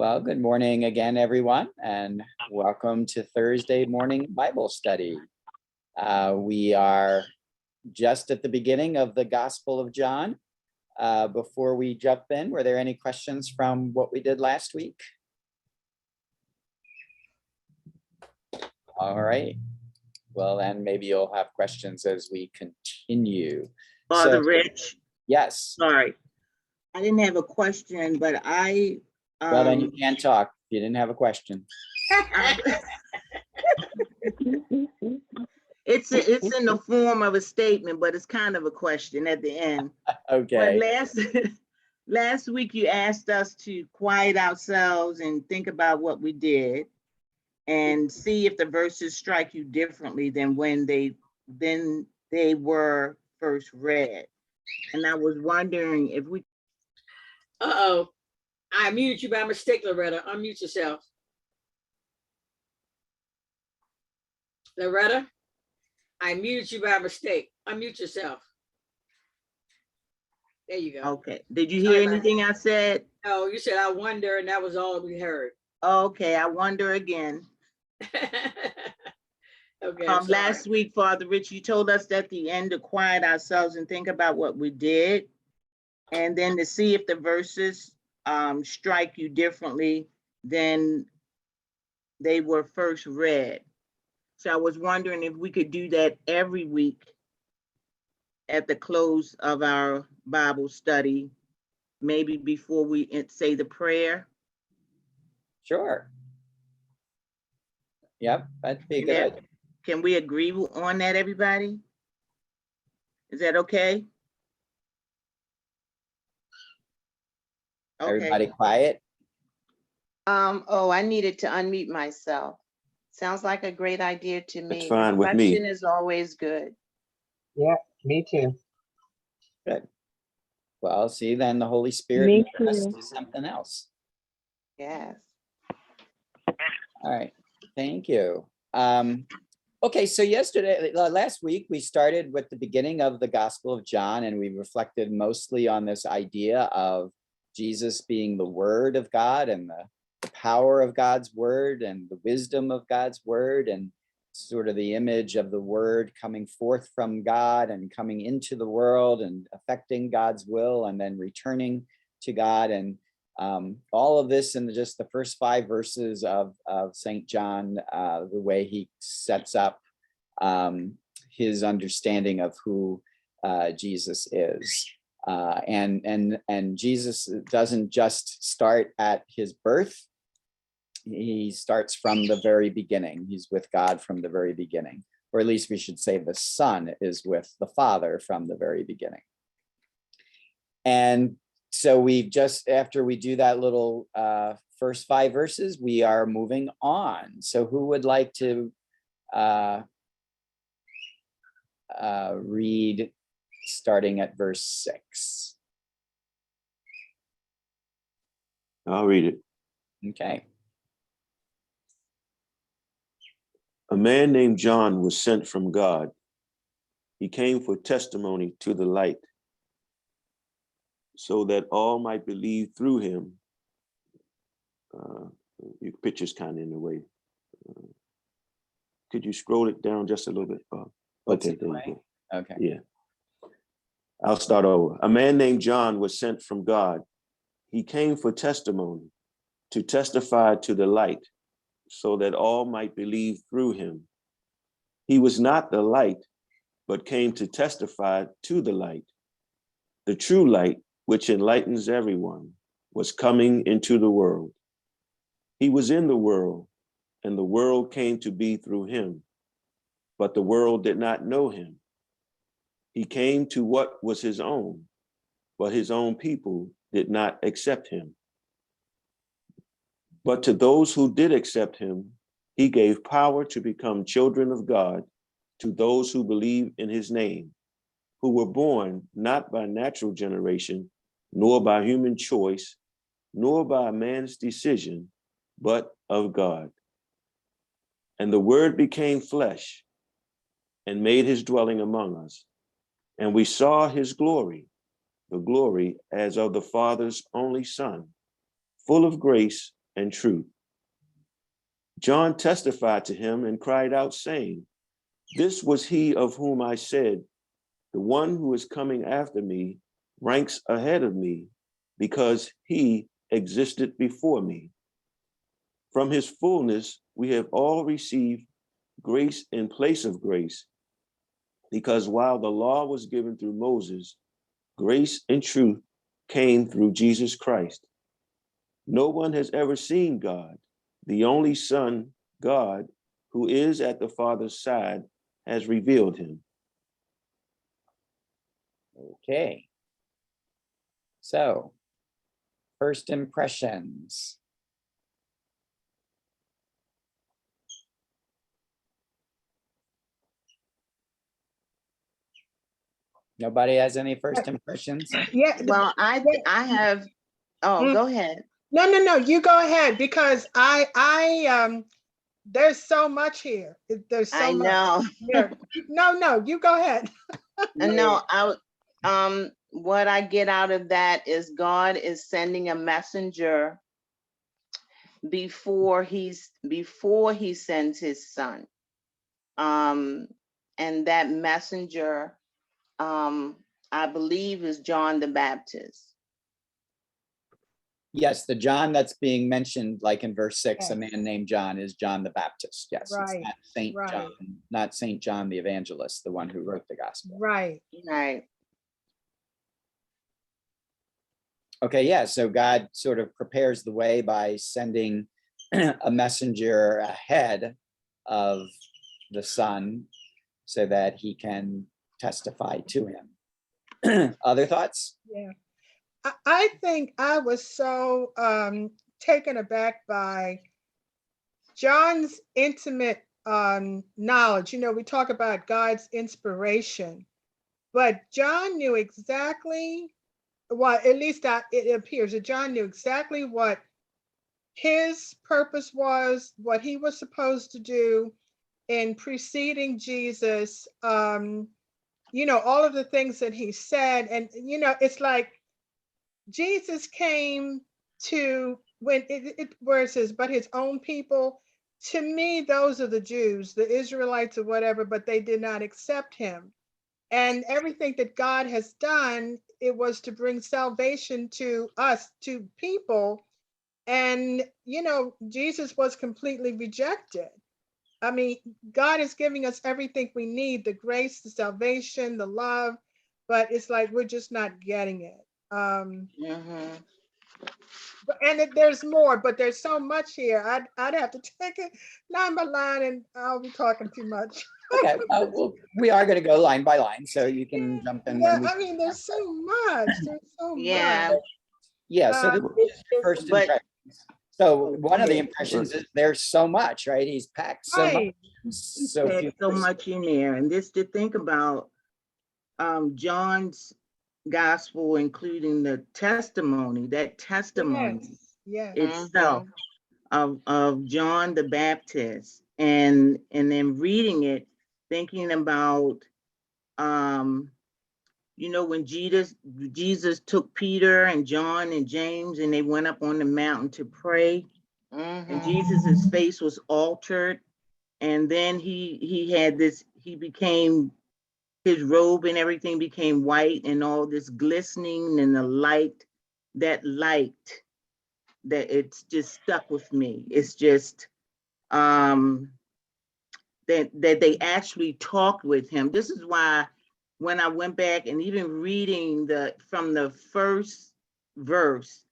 Well, good morning again, everyone, and welcome to Thursday morning Bible study. We are just at the beginning of the Gospel of John. Before we jump in, were there any questions from what we did last week? All right. Well, then maybe you'll have questions as we continue. Father Rich. Yes. Sorry, I didn't have a question, but Well, then you can't talk if you didn't have a question. It's in the form of a statement, but it's kind of a question at the end. Okay. But last week you asked us to quiet ourselves and think about what we did and see if the verses strike you differently than when they were first read. And I was wondering if we... Uh-oh. I muted you by mistake, Loretta. Unmute yourself. Loretta, I muted you by mistake. Unmute yourself. There you go. Okay. Did you hear anything I said? No, you said I wonder, and that was all we heard. Okay, I wonder again. Okay. Last week, Father Rich, you told us at the end to quiet ourselves and think about what we did, and then to see if the verses strike you differently than they were first read. So I was wondering if we could do that every week at the close of our Bible study, maybe before we say the prayer. Sure. Yep, that'd be good. Can we agree on that, everybody? Is that okay? Everybody quiet? I needed to unmute myself. Sounds like a great idea to me. That's fine with me. Reflection is always good. Yeah, me too. Good. Well, see, then the Holy Spirit made us do something else. Yes. All right, thank you. Okay, so last week, we started with the beginning of the Gospel of John, and we reflected mostly on this idea of Jesus being the Word of God and the power of God's Word and the wisdom of God's Word, and sort of the image of the Word coming forth from God and coming into the world and affecting God's will and then returning to God. And all of this in just the first 5 verses of St. John, the way he sets up his understanding of who Jesus is. And Jesus doesn't just start at his birth. He starts from the very beginning. He's with God from the very beginning, or at least we should say the Son is with the Father from the very beginning. And so after we do that little first 5 verses, we are moving on. So who would like to read starting at verse 6? I'll read it. Okay. A man named John was sent from God. He came for testimony to the light, so that all might believe through him. Your picture's kind of in the way. Could you scroll it down just a little bit? Okay, there you go. Okay. Yeah. I'll start over. A man named John was sent from God. He came for testimony, to testify to the light, so that all might believe through him. He was not the light, but came to testify to the light. The true light, which enlightens everyone, was coming into the world. He was in the world, and the world came to be through him, but the world did not know him. He came to what was his own, but his own people did not accept him. But to those who did accept him, he gave power to become children of God, to those who believe in his name, who were born not by natural generation, nor by human choice, nor by man's decision, but of God. And the Word became flesh and made his dwelling among us. And we saw his glory, the glory as of the Father's only Son, full of grace and truth. John testified to him and cried out, saying, "This was he of whom I said, the one who is coming after me ranks ahead of me, because he existed before me. From his fullness, we have all received grace in place of grace, because while the law was given through Moses, grace and truth came through Jesus Christ. No one has ever seen God. The only Son, God, who is at the Father's side, has revealed him." Okay. So, first impressions. Nobody has any first impressions? Yeah. Well, I have, oh, go ahead. No, you go ahead, because there's so much here. There's so I much. know. Here. No, you go ahead. And no, what I get out of that is God is sending a messenger before he sends his son. And that messenger, I believe, is John the Baptist. Yes, the John that's being mentioned, like in verse 6, a Yes. man named John is John the Baptist. Yes, it's Right, not Saint right. John, not Saint John the Evangelist, the one who wrote the gospel. Right. Right. Okay, yeah, so God sort of prepares the way by sending a messenger ahead of the Son so that he can testify to him. Other thoughts? Yeah. I think I was so taken aback by John's intimate knowledge. You know, we talk about God's inspiration, but John knew exactly, well, at least it appears that John knew exactly what his purpose was, what he was supposed to do in preceding Jesus. You know, all of the things that he said. And, you know, it's like Jesus came to, when where it says, but his own people, to me, those are the Jews, the Israelites or whatever, but they did not accept him. And everything that God has done, it was to bring salvation to us, to people. And, you know, Jesus was completely rejected. I mean, God is giving us everything we need, the grace, the salvation, the love, but it's like we're just not getting it. Mhm. And there's more, but there's so much here. I'd have to take it line by line, and I'll be talking too much. Okay, well, we are going to go line by line, so you can jump in Yeah, when we. I mean, there's so much. There's so Yeah. much. Yeah, so this is your first But- impressions. So one of the impressions is there's so much, right? He's packed so much. Right. So There's few so verses. much in there, and this to think about John's gospel, including the testimony, that testimony Yes. itself of John the Baptist, and then reading it, thinking about you know, when Jesus took Peter and John and James and they went up on the mountain to pray, and Jesus's face was altered, and then he had this, he became, his robe and everything became white, and all this glistening and the light that it's just stuck with me. It's just that they actually talked with him. This is why when I went back and even reading from the first verse,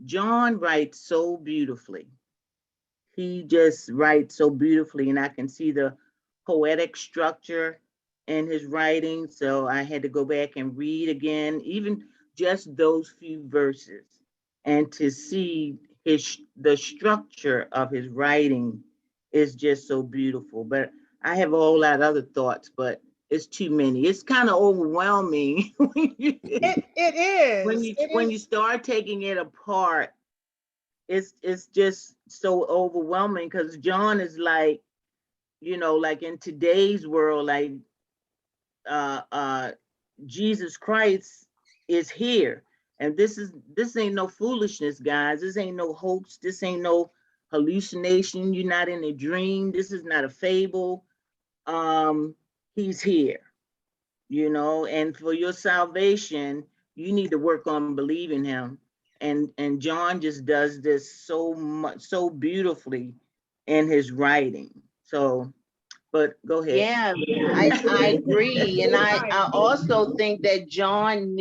John writes so beautifully. He just writes so beautifully, and I can see the poetic structure in his writing. So I had to go back and read again, even just those few verses, and to see the structure of his writing is just so beautiful. But I have a whole lot of other thoughts, but it's too many. It's kind of overwhelming It is. when you start taking it apart. It's just so overwhelming, because John is like, you know, like in today's world, like Jesus Christ is here, And this ain't no foolishness, guys. This ain't no hoax. This ain't no hallucination. You're not in a dream. This is not a fable. He's here, and for your salvation, you need to work on believing him. And John just does this so beautifully in his writing. So, but go ahead. Yeah, I agree. And I also think that John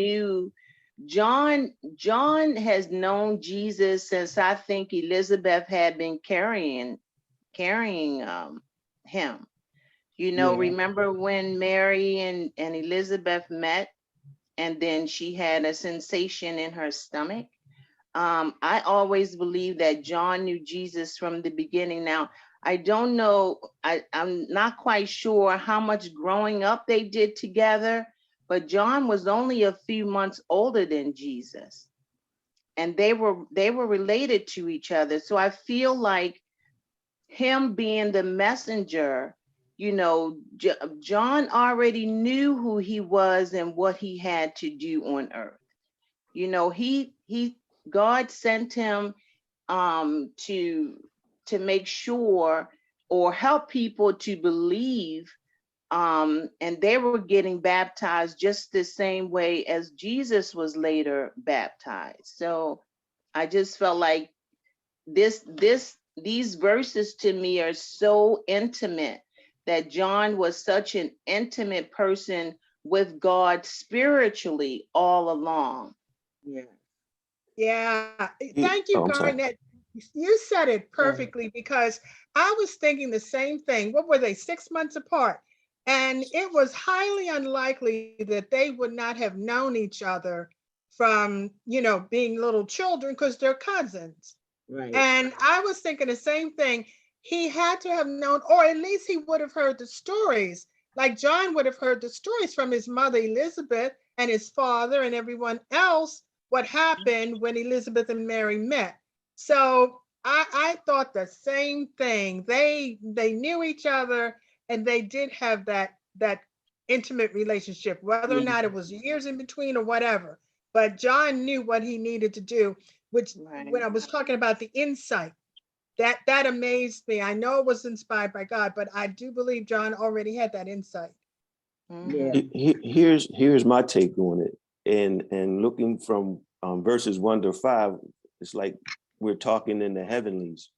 has known Jesus since I think Elizabeth had been carrying him. Yeah. Remember when Mary and Elizabeth met, and then she had a sensation in her stomach? I always believe that John knew Jesus from the beginning. Now, I don't know, I'm not quite sure how much growing up they did together, but John was only a few months older than Jesus. And they were related to each other. So I feel like him being the messenger, John already knew who he was and what he had to do on earth. God sent him to make sure or help people to believe, and they were getting baptized just the same way as Jesus was later baptized. So I just felt like these verses to me are so intimate, that John was such an intimate person with God spiritually all along. Yeah. Yeah, thank you, I'm sorry. Garnett. You said it perfectly, because I was thinking the same thing. What were they, 6 months apart? And it was highly unlikely that they would not have known each other from, being little children, because they're cousins. Right. And I was thinking the same thing. He had to have known, or at least he would have heard the stories. Like John would have heard the stories from his mother, Elizabeth, and his father and everyone else, what happened when Elizabeth and Mary met. So I thought the same thing. They knew each other, and they did have that intimate relationship, whether or not it was years in between or whatever. But John knew what he needed to do, which when I was talking about the insight, that amazed me. I know it was inspired by God, but I do believe John already had that insight. Yeah. Here's my take on it. And looking from verses 1 to 5, it's like we're talking in the heavenlies.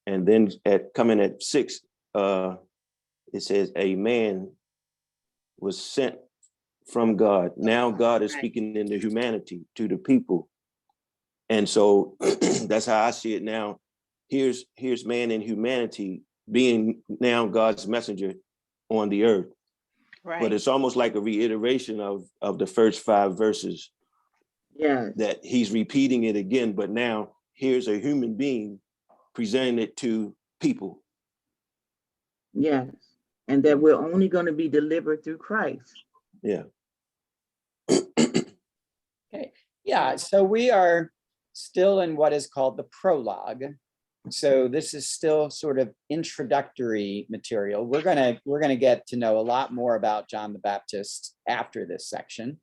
And then coming at 6, it says a man was sent from God. Now God is speaking into humanity, to the people. And so that's how I see it now. Here's man in humanity being now God's messenger on the earth. Right. But it's almost like a reiteration of the first 5 verses. Yeah. That he's repeating it again, but now here's a human being presenting it to people. Yes. And that we're only going to be delivered through Christ. Yeah. Okay. Yeah. So we are still in what is called the prologue. So this is still sort of introductory material. We're gonna get to know a lot more about John the Baptist after this section.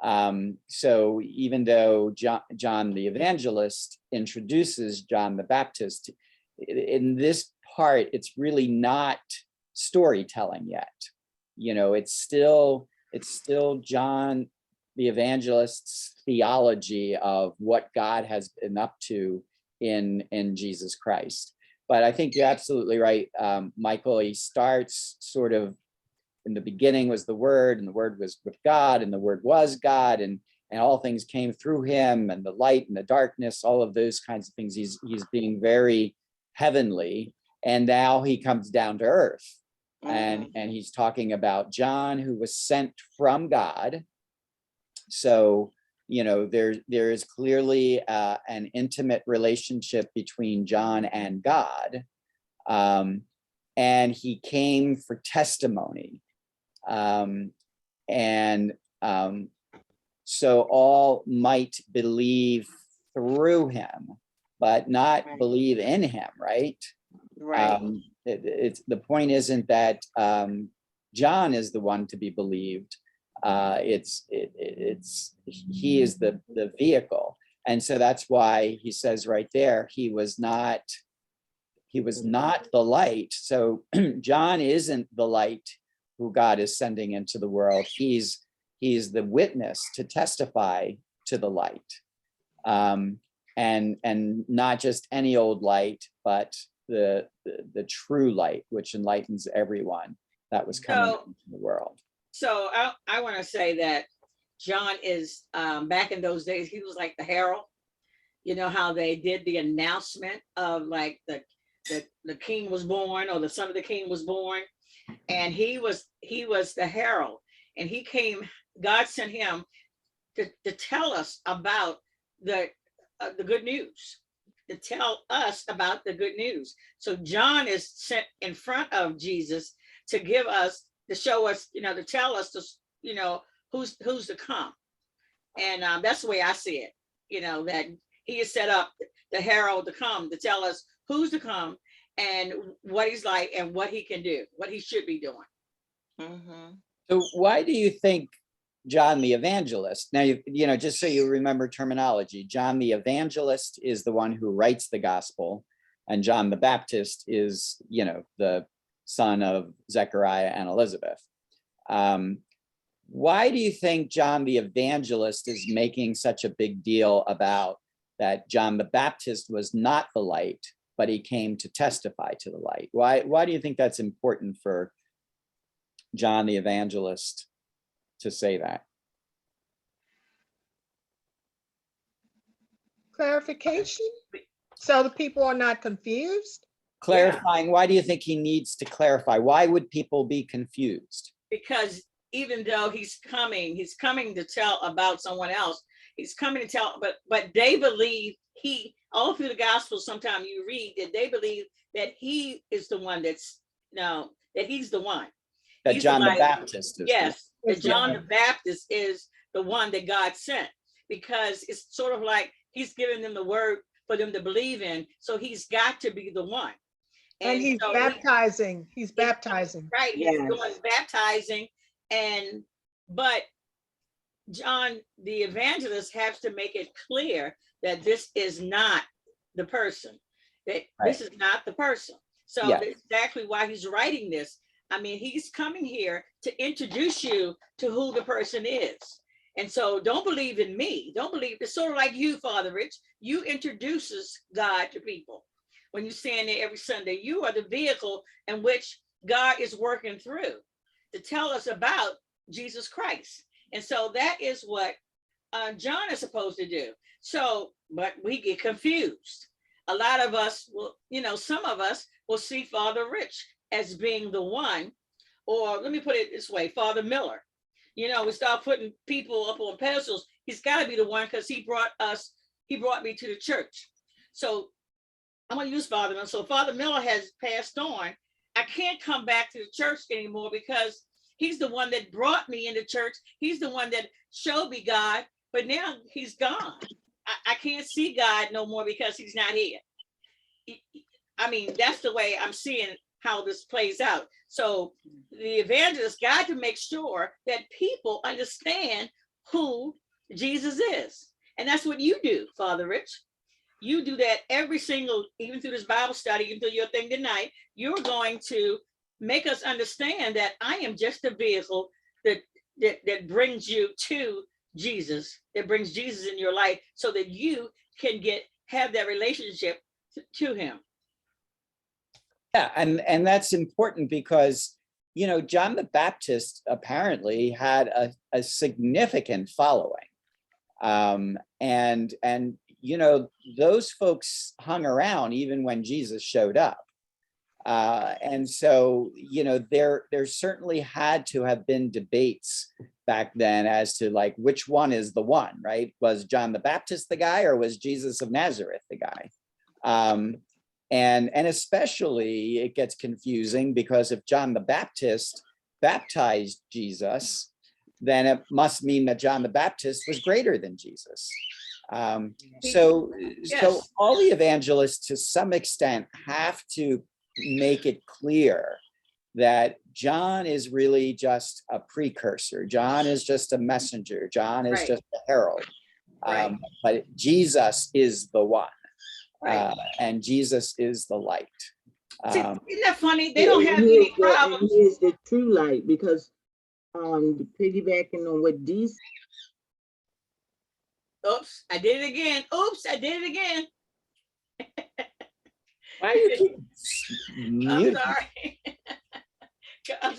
So even though John the Evangelist introduces John the Baptist, in this part, it's really not storytelling yet. It's still John the Evangelist's theology of what God has been up to in Jesus Christ. But I think you're absolutely right, Michael. He starts sort of, in the beginning was the Word, and the Word was with God, and the Word was God, and all things came through him, and the light and the darkness, all of those kinds of things. He's being very heavenly, and now he comes down to earth, and he's talking about John, who was sent from God. So there is clearly an intimate relationship between John and God, and he came for testimony. So all might believe through him, but not believe in him, right? Right. The point isn't that John is the one to be believed. He is the vehicle. And so that's why he says right there, he was not the light. So John isn't the light who God is sending into the world. He's the witness to testify to the light. And not just any old light, but the true light, which enlightens everyone that was coming into the world. So I want to say that John is, back in those days, he was like the herald. You know how they did the announcement of like the king was born, or the son of the king was born, and he was the herald, and he came. God sent him to tell us about the good news, to tell us about the good news. So John is sent in front of Jesus to give us, to show us, to tell us, who's to come. And that's the way I see it, that he has set up the herald to come to tell us who's to come and what he's like and what he can do, what he should be doing. Mhm. So why do you think John the Evangelist, now, just so you remember terminology, John the Evangelist is the one who writes the gospel, and John the Baptist is, the son of Zechariah and Elizabeth. Why do you think John the Evangelist is making such a big deal about that John the Baptist was not the light, but he came to testify to the light? Why do you think that's important for John the Evangelist to say that? Clarification? So the people are not confused? Clarifying, why do you think he needs to clarify? Why would people be confused? Because even though he's coming to tell about someone else. He's coming to tell, but they believe all through the gospel, sometimes you read that they believe that he is the one that he's the one. That He's John the Baptist is. Yes, that John the Baptist is the one that God sent, because it's sort of like he's giving them the word for them to believe in. So he's got to be the one. And he's so baptizing. He's baptizing. Right, he's doing baptizing, but John the Evangelist has to make it clear that this is not the person, that this is not the person. So that's exactly why he's writing this. I mean, he's coming here to introduce you to who the person is. And so don't believe in me. Don't believe, it's sort of like you, Father Rich. You introduces God to people. When you stand there every Sunday, you are the vehicle in which God is working through to tell us about Jesus Christ. And so that is what John is supposed to do. So, but we get confused. A lot of us will, some of us will see Father Rich as being the one, or let me put it this way, Father Miller. We start putting people up on pedestals. He's got to be the one because he brought me to the church. So I'm going to use Father Miller. So Father Miller has passed on. I can't come back to the church anymore because he's the one that brought me into church. He's the one that showed me God, but now he's gone. I can't see God no more because he's not here. I mean, that's the way I'm seeing how this plays out. So the evangelist got to make sure that people understand who Jesus is. And that's what you do, Father Rich. You do that every single, even through this Bible study, even through your thing tonight, you're going to make us understand that I am just a vehicle that brings you to Jesus, that brings Jesus in your life so that you can have that relationship to him. Yeah, and that's important because, John the Baptist apparently had a significant following. And those folks hung around even when Jesus showed up. And so, there certainly had to have been debates back then as to like, which one is the one, right? Was John the Baptist the guy, or was Jesus of Nazareth the guy? And especially it gets confusing because if John the Baptist baptized Jesus, then it must mean that John the Baptist was greater than Jesus. So all the evangelists to some extent have to make it clear that John is really just a precursor. John is just a messenger. John is Right. just a herald. Right. But Jesus is the one, Right. and Jesus is the light. See, isn't that funny? They don't have And he any is the- and problems. he is the true light, because piggybacking on what Dee said, Oops, I did it again. Oops, I did it again. Why do you keep I'm muting? sorry.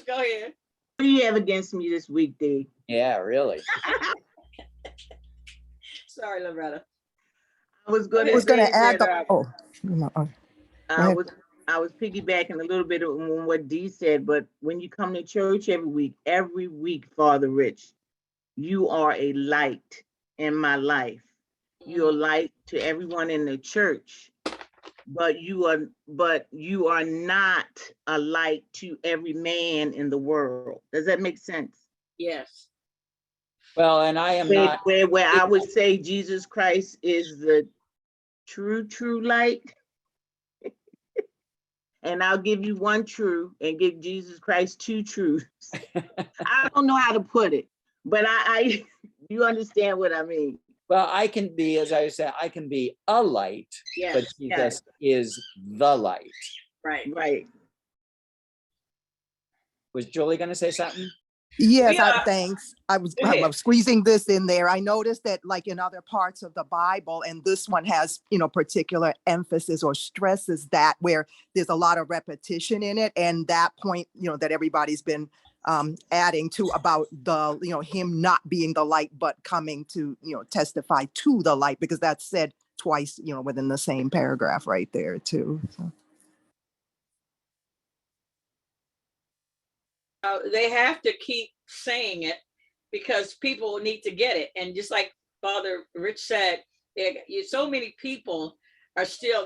Go ahead. what do you have against me this week, Dee? Yeah, really. Sorry, Loretta. I was Go gonna ahead. I was going say to add that, Go ahead. I was piggybacking a little bit on what Dee said, but when you come to church every week, Father Rich, you are a light in my life. You're a light to everyone in the church, but you are not a light to every man in the world. Does that make sense? Yes. Well, and I am not. Where I would say Jesus Christ is the true light. And I'll give you one true and give Jesus Christ two truths. I don't know how to put it, but I you understand what I mean. Well, I can be, as I said, I can be a light, but Yes. Jesus is the light. Right. Right. Was Julie going to say something? Yes, We are- thanks. I was Go ahead. squeezing this in there. I noticed that like in other parts of the Bible, and this one has, particular emphasis or stresses that where there's a lot of repetition in it. And that point, that everybody's been adding to about the, him not being the light, but coming to, testify to the light, because that's said twice, within the same paragraph right there too. So. They have to keep saying it because people need to get it. And just like Father Rich said, so many people are still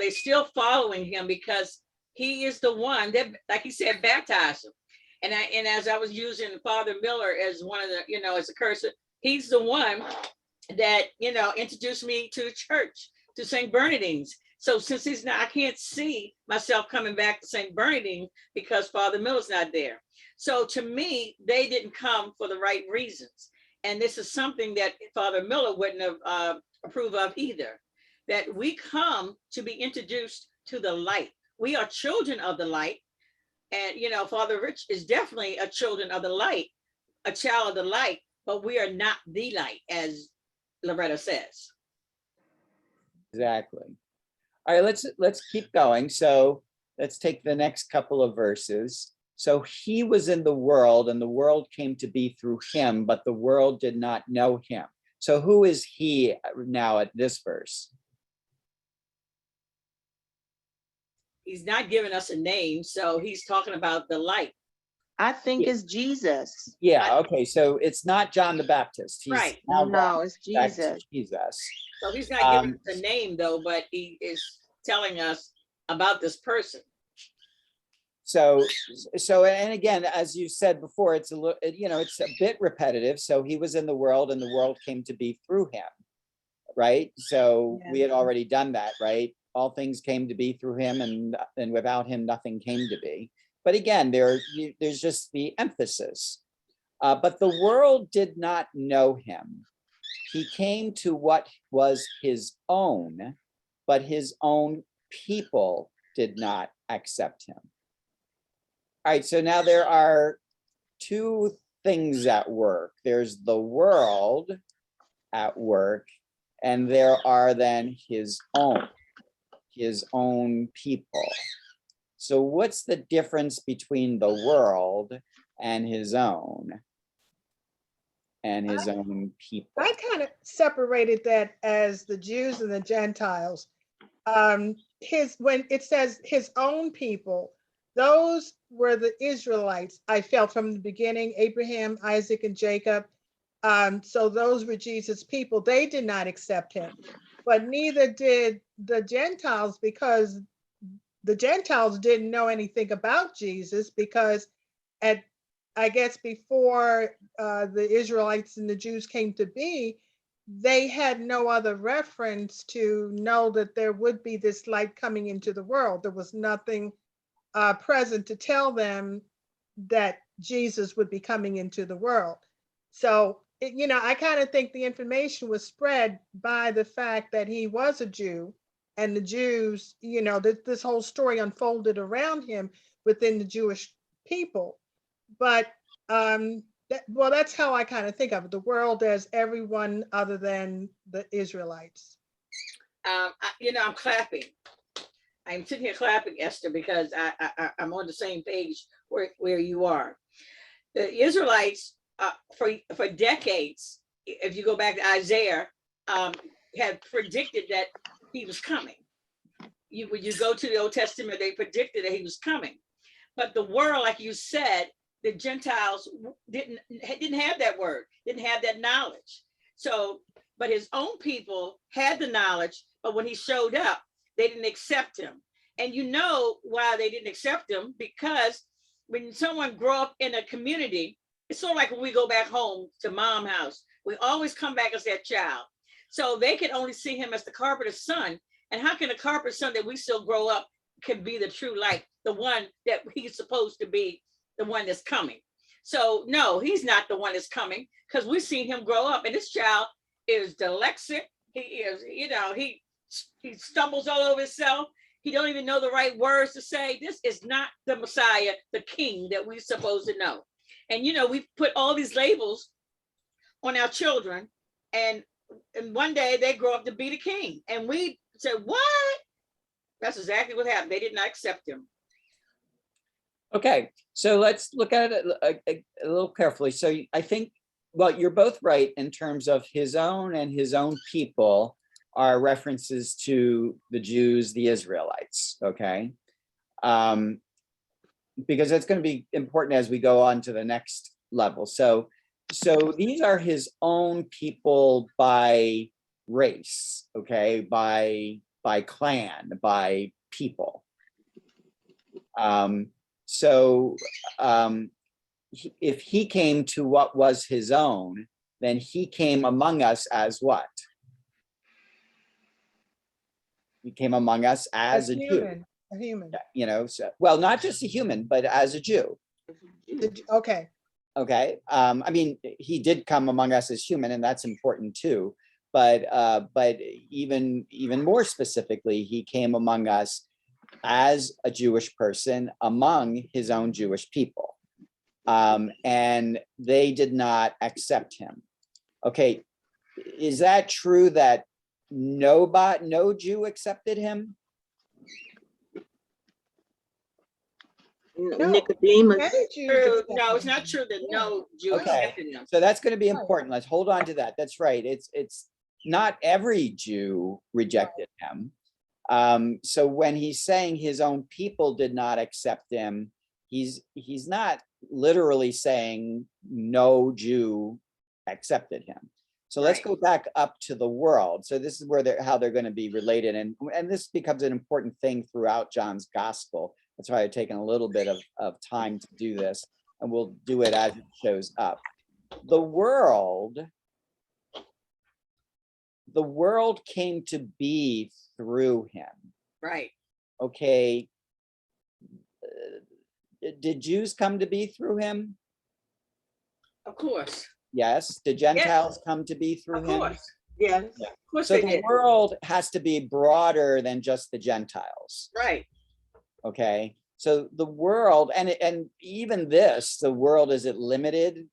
following him because he is the one that, like he said, baptized him. And as I was using Father Miller as one of the, as a cursor, he's the one that, introduced me to church, to St.Bernardine's. So since he's not, I can't see myself coming back to St.Bernardine because Father Miller's not there. So to me, they didn't come for the right reasons. And this is something that Father Miller wouldn't have approved of either, that we come to be introduced to the light. We are children of the light. And, Father Rich is definitely a children of the light, a child of the light, but we are not the light, as Loretta says. Exactly. All right, let's keep going. So let's take the next couple of verses. So he was in the world, and the world came to be through him, but the world did not know him. So who is he now at this verse? He's not giving us a name, so he's talking about the light. I think it's Jesus. Yeah, okay, so it's not John the Baptist. He's Right. now No, gone it's back to Jesus. Jesus. So he's not giving us a name though, but he is telling us about this person. So, and again, as you said before, it's it's a bit repetitive. So he was in the world, and the world came to be through him, right? So we had already done that, right? All things came to be through him, and without him, nothing came to be. But again, there's just the emphasis. But the world did not know him. He came to what was his own, but his own people did not accept him. All right, so now there are two things at work. There's the world at work, and there are then his own people. So what's the difference between the world and his own people? I kind of separated that as the Jews and the Gentiles. When it says his own people, those were the Israelites. I felt from the beginning, Abraham, Isaac, and Jacob. So those were Jesus' people. They did not accept him, but neither did the Gentiles, because the Gentiles didn't know anything about Jesus, because I guess before the Israelites and the Jews came to be, they had no other reference to know that there would be this light coming into the world. There was nothing present to tell them that Jesus would be coming into the world. So, I kind of think the information was spread by the fact that he was a Jew, and the Jews, this whole story unfolded around him within the Jewish people. But that's how I kind of think of it. The world as everyone other than the Israelites. I'm clapping. I'm sitting here clapping, Esther, because I'm on the same page where you are. The Israelites, for decades, if you go back to Isaiah, had predicted that he was coming. When you go to the Old Testament, they predicted that he was coming. But the world, like you said, the Gentiles didn't have that word, didn't have that knowledge. So, but his own people had the knowledge, but when he showed up, they didn't accept him. And you know why they didn't accept him? Because when someone grow up in a community, it's sort of like when we go back home to mom's house, we always come back as that child. So they can only see him as the carpenter's son. And how can a carpenter's son that we still grow up can be the true light, the one that he's supposed to be, the one that's coming? So no, he's not the one that's coming, because we've seen him grow up, and this child is dyslexic. He is, he stumbles all over himself. He don't even know the right words to say. This is not the Messiah, the King that we're supposed to know. And we put all these labels on our children, and one day they grow up to be the king. And we said, what? That's exactly what happened. They did not accept him. Okay, so let's look at it a little carefully. So I think, well, you're both right in terms of his own and his own people are references to the Jews, the Israelites, okay? Because it's going to be important as we go on to the next level. So these are his own people by race, okay? By clan, by people. If he came to what was his own, then he came among us as what? He came among us as a Jew. A human. Well, not just a human, but as a Jew. Okay. Okay. I mean, he did come among us as human, and that's important too. But even more specifically, he came among us as a Jewish person among his own Jewish people. And they did not accept him. Okay. Is that true that no Jew accepted him? No. Nicodemus. No, it's not true that no Jew accepted him. So that's going to be important. Let's hold on to that. That's right. It's not every Jew rejected him. So when he's saying his own people did not accept him, he's not literally saying no Jew accepted him. So let's go back up to the world. So this is where how they're going to be related, and this becomes an important thing throughout John's gospel. That's why I've taken a little bit of time to do this, and we'll do it as it shows up. The world came to be through him. Right. Okay. Did Jews come to be through him? Of course. Yes. Did Gentiles come to be through him? Of course. Yeah. Of course So they the did. world has to be broader than just the Gentiles. Right. Okay. So the world, and even this, the world, is it limited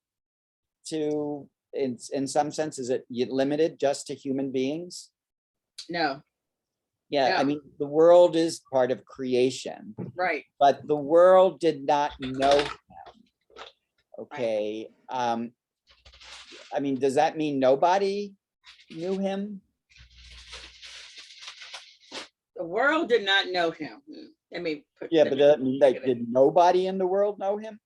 to, in some sense, is it limited just to human beings? No. Yeah, No. I mean, the world is part of creation, Right. but the world did not know him. Okay. I mean, does that mean nobody knew him? The world did not know him. Let me put. Yeah, let but me- does that mean that did nobody in the world know him?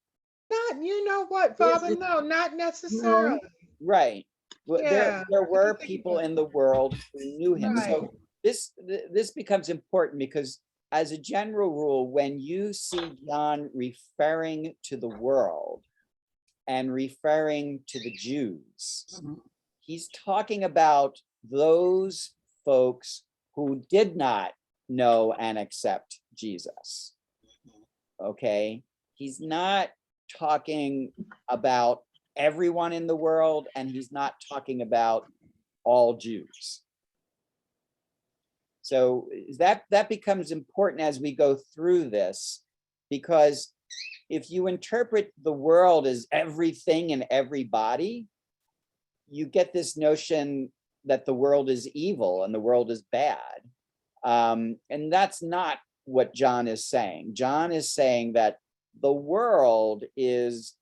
Not, you know what, Father? No, not necessarily. Right. Well, Yeah, there were think people about in the world who knew him. Right. So this becomes important because, as a general rule, when you see John referring to the world and referring to the Jews, Mhm. he's talking about those folks who did not know and accept Jesus. Okay. He's not talking about everyone in the world, and he's not talking about all Jews. So that becomes important as we go through this, because if you interpret the world as everything and everybody, you get this notion that the world is evil and the world is bad. And that's not what John is saying. John is saying that the world is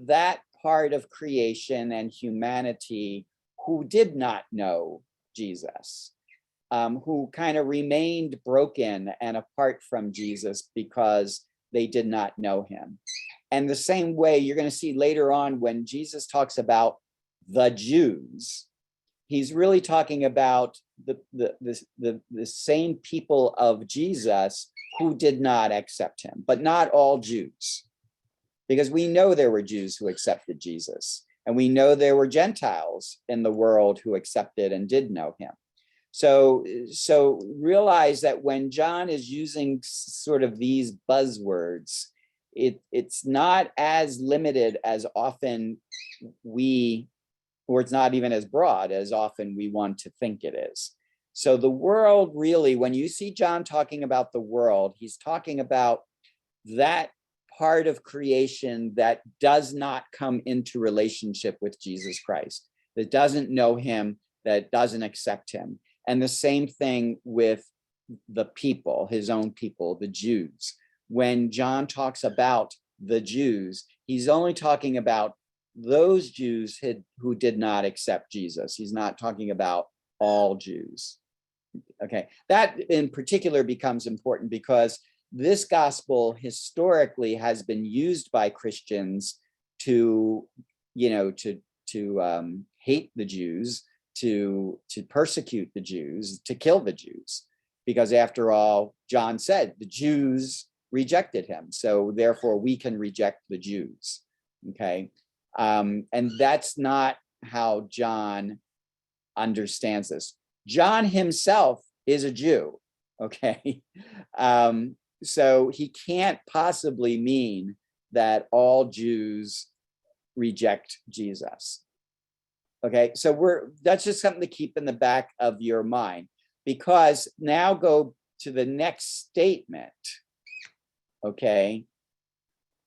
that part of creation and humanity who did not know Jesus, who kind of remained broken and apart from Jesus because they did not know him. And the same way you're going to see later on when Jesus talks about the Jews, he's really talking about the same people of Jesus who did not accept him, but not all Jews. Because we know there were Jews who accepted Jesus, and we know there were Gentiles in the world who accepted and did know him. So realize that when John is using sort of these buzzwords, it's not as limited as often or it's not even as broad as often we want to think it is. So the world really, when you see John talking about the world, he's talking about that part of creation that does not come into relationship with Jesus Christ, that doesn't know him, that doesn't accept him. And the same thing with the people, his own people, the Jews. When John talks about the Jews, he's only talking about those Jews who did not accept Jesus. He's not talking about all Jews. Okay, that in particular becomes important because this gospel historically has been used by Christians to hate the Jews, to persecute the Jews, to kill the Jews, because after all, John said the Jews rejected him, so therefore we can reject the Jews. Okay, and that's not how John understands this. John himself is a Jew. Okay, so he can't possibly mean that all Jews reject Jesus. Okay, so that's just something to keep in the back of your mind, because now go to the next statement. Okay,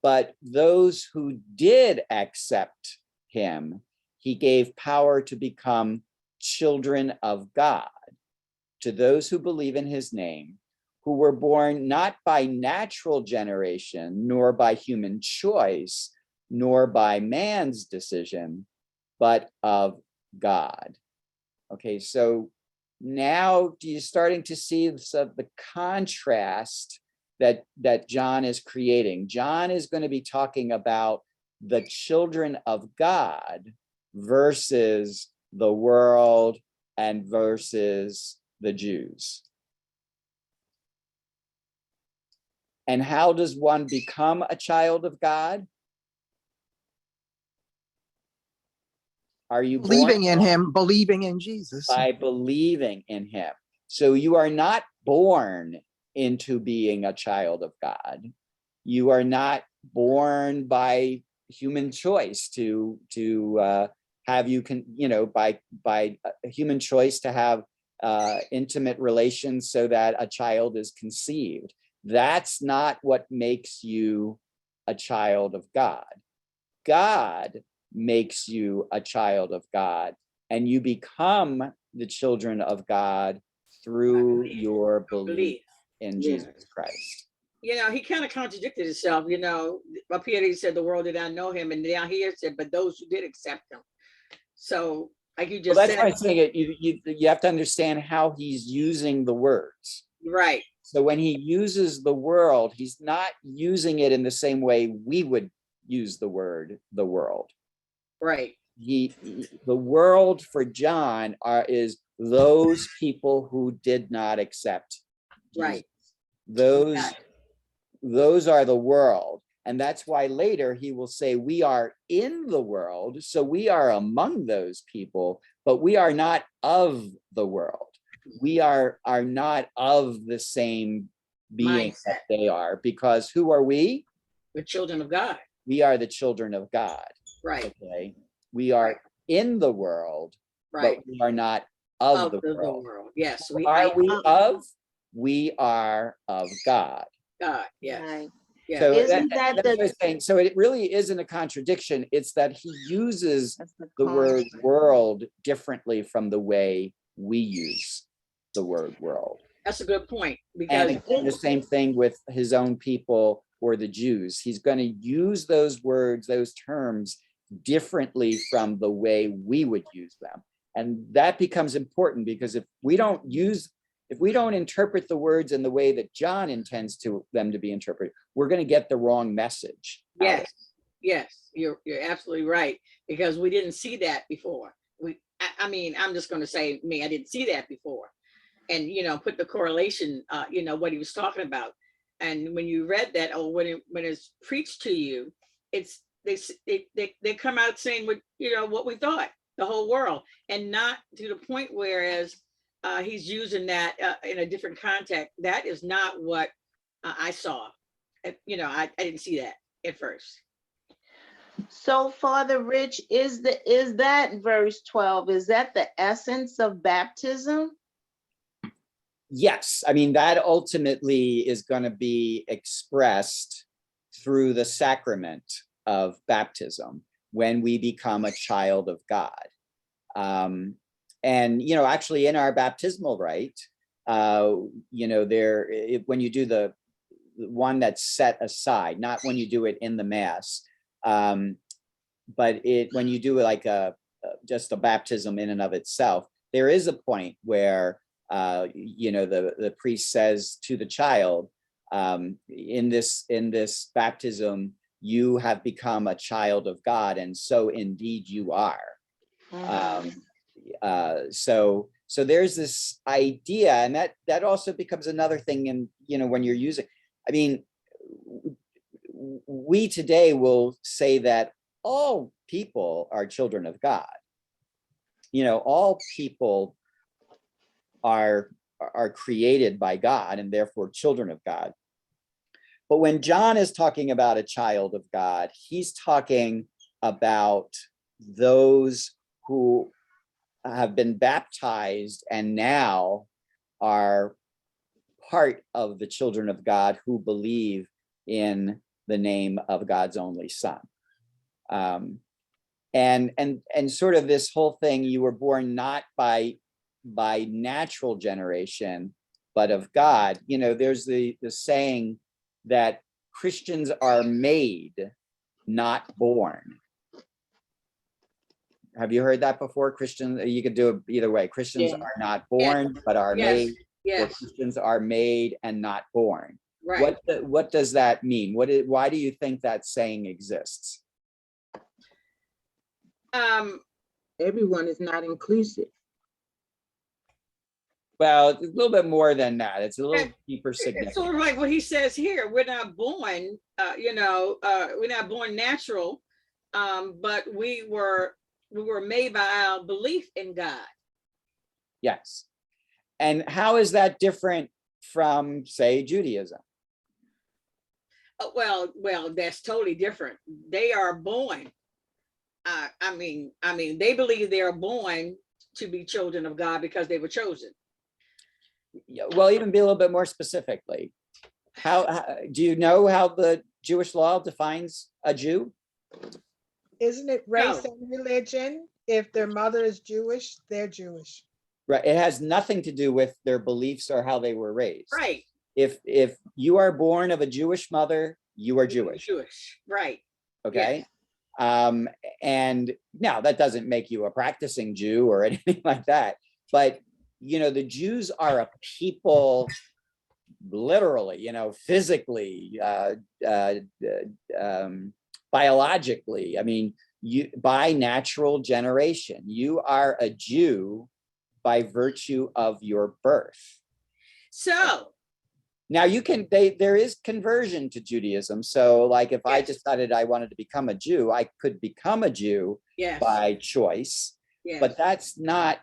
but those who did accept him, he gave power to become children of God, to those who believe in his name, who were born not by natural generation, nor by human choice, nor by man's decision, but of God. Okay, so now you're starting to see the contrast that John is creating. John is going to be talking about the children of God versus the world and versus the Jews. And how does one become a child of God? Are you Believing born in him, believing in Jesus. by believing in him? So you are not born into being a child of God. You are not born by human choice to have by human choice to have intimate relations so that a child is conceived. That's not what makes you a child of God. God makes you a child of God, and you become the children of God through your belief in Jesus Christ. He kind of contradicted himself. Up here he said the world did not know him, and down here it said, but those who did accept him. So like you just Well, that's said, why I'm saying it. You have to understand how he's using the words. right. So when he uses the world, he's not using it in the same way we would use the word the world. Right. The world for John is those people who did not accept Jesus. Right. Those are the world. And that's why later he will say, we are in the world, so we are among those people, but we are not of the world. We are not of the same being Mindset. that they are, because who are we? We're children of God. we are the children of God. Right, Okay, we are in the world, right. but we are not of the The world. world. Yes, Are we of? We are of God. God, yes, Right. yes. So Isn't that that's what the, I'm saying. So it really isn't a contradiction. It's that he uses that's the the word concept. world differently from the way we use the word world. That's a good point, And because again, the same thing with his own people or the Jews. He's going to use those words, those terms differently from the way we would use them. And that becomes important, because if we don't interpret the words in the way that John intends them to be interpreted, we're going to get the wrong message. yes, yes, you're absolutely right, because we didn't see that before. I mean, I'm just going to say me, I didn't see that before. And, put the correlation, what he was talking about. And when you read that, or when it's preached to you, it's, they come out saying what we thought, the whole world, and not to the point whereas he's using that in a different context. That is not what I saw. I didn't see that at first. So Father Rich, is that verse 12, is that the essence of baptism? Yes, I mean, that ultimately is going to be expressed through the sacrament of baptism when we become a child of God. And, actually in our baptismal rite, when you do the one that's set aside, not when you do it in the Mass, but when you do like just a baptism in and of itself, there is a point where the priest says to the child, in this baptism, you have become a child of God, and so indeed you are. So there's this idea, and that also becomes another thing in, when you're using, I mean, we today will say that all people are children of God. All people are created by God and therefore children of God. But when John is talking about a child of God, he's talking about those who have been baptized and now are part of the children of God who believe in the name of God's only Son. And sort of this whole thing, you were born not by natural generation, but of God. There's the saying that Christians are made, not born. Have you heard that before? Christians, you could do it either way. Christians Yeah. are not born, but are Yes. made. Or Yes, Christians are made and not born. right. What does that mean? Why do you think that saying exists? Everyone is not inclusive. Well, it's a little bit more than that. It's a little deeper It's significance. sort of like what he says here. We're not born, we're not born natural, but we were made by our belief in God. Yes. And how is that different from, say, Judaism? Well, that's totally different. They are born. I mean, they believe they are born to be children of God because they were chosen. Well, even be a little bit more specifically. How do you know how the Jewish law defines a Jew? Isn't it race No. and religion? If their mother is Jewish, they're Jewish. Right. It has nothing to do with their beliefs or how they were raised. Right. If you are born of a Jewish mother, you are Jewish. Jewish. Right. Okay. And now that doesn't make you a practicing Jew or anything like that. But, the Jews are a people, literally, physically, biologically. I mean, by natural generation, you are a Jew by virtue of your birth. So Now there is conversion to Judaism. So like if I Yes. decided I wanted to become a Jew, I could become a Jew yes. by choice, Yes. but that's not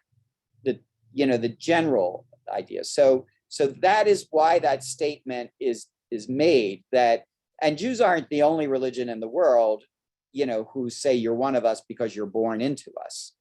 the general idea. So that is why that statement is made, that and Jews aren't the only religion in the world, you know, who say you're one of us because you're born into us.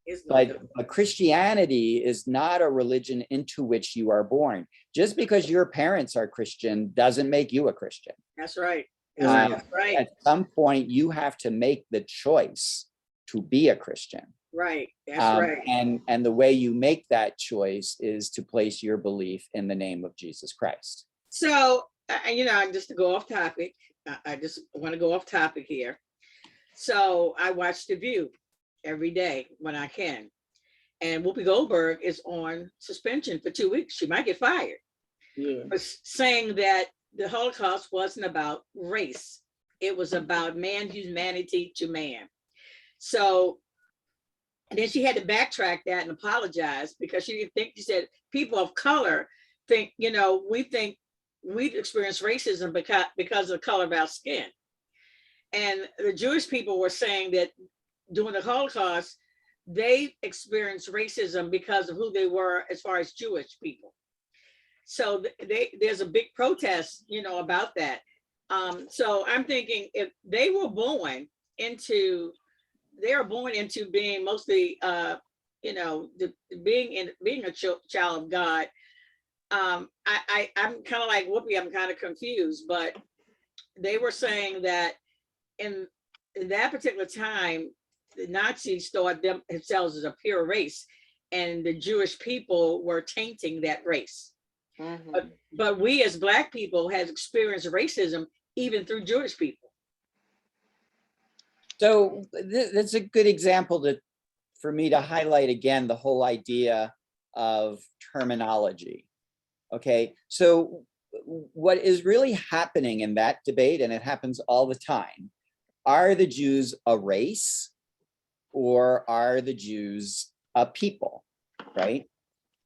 It's But Christianity is not a religion into which you are born. Just because your parents are Christian doesn't make you a Christian. That's right. Um, That's right. At some point, you have to make the choice to be a Christian. Right. That's Um, right. And the way you make that choice is to place your belief in the name of Jesus Christ. So, you know, just to go off topic, I just want to go off topic here. So I watch The View every day when I can. And Whoopi Goldberg is on suspension for 2 weeks. She might get fired. Yeah. For saying that the Holocaust wasn't about race. It was about man's humanity to man. So, and then she had to backtrack that and apologize because she didn't think, she said, people of color think, you know, we think we experience racism because of the color of our skin. And the Jewish people were saying that during the Holocaust, they experienced racism because of who they were as far as Jewish people. So there's a big protest, you know, about that. So I'm thinking if they were born into being mostly, you know, being a child of God. I'm kind of like Whoopi, I'm kind of confused, but they were saying that in that particular time, the Nazis thought themselves as a pure race, and the Jewish people were tainting that race. Mhm. But we as Black people have experienced racism even through Jewish people. So that's a good example for me to highlight again the whole idea of terminology. Okay, so what is really happening in that debate, and it happens all the time, are the Jews a race or are the Jews a people, right?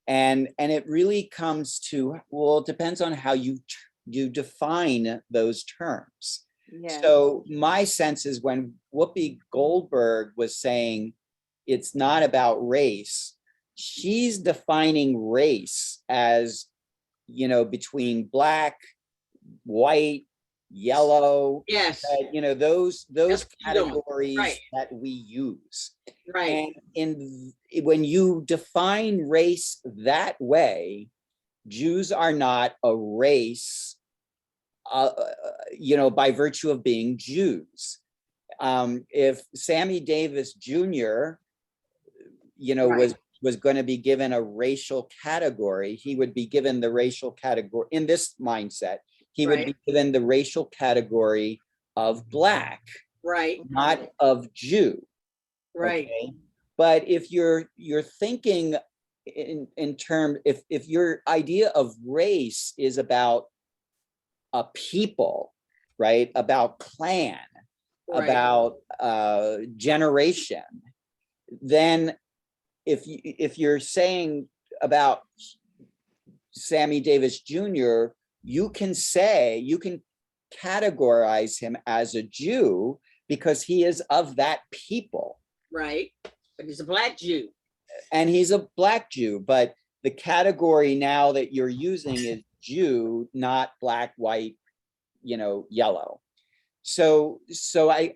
And it really comes to, well, it depends on how you define those terms. Yes. So my sense is when Whoopi Goldberg was saying it's not about race, she's defining race as, you know, between Black, white, yellow, Yes, you know, those That's what you're doing. categories Right. that we use. right. And when you define race that way, Jews are not a race, you know, by virtue of being Jews. If Sammy Davis Jr., you know, Right. was going to be given a racial category, he would be given the racial category in this mindset. He would Right. be given the racial category of Black, Right, not of Jew. right, Okay? But if you're thinking in terms, if your idea of race is about a people, right, about clan, right, about generation, then if you're saying about Sammy Davis Jr., you can categorize him as a Jew because he is of that people. right. But he's a Black Jew. And he's a Black Jew, but the category now that you're using is Jew, not Black, white, you know, yellow. So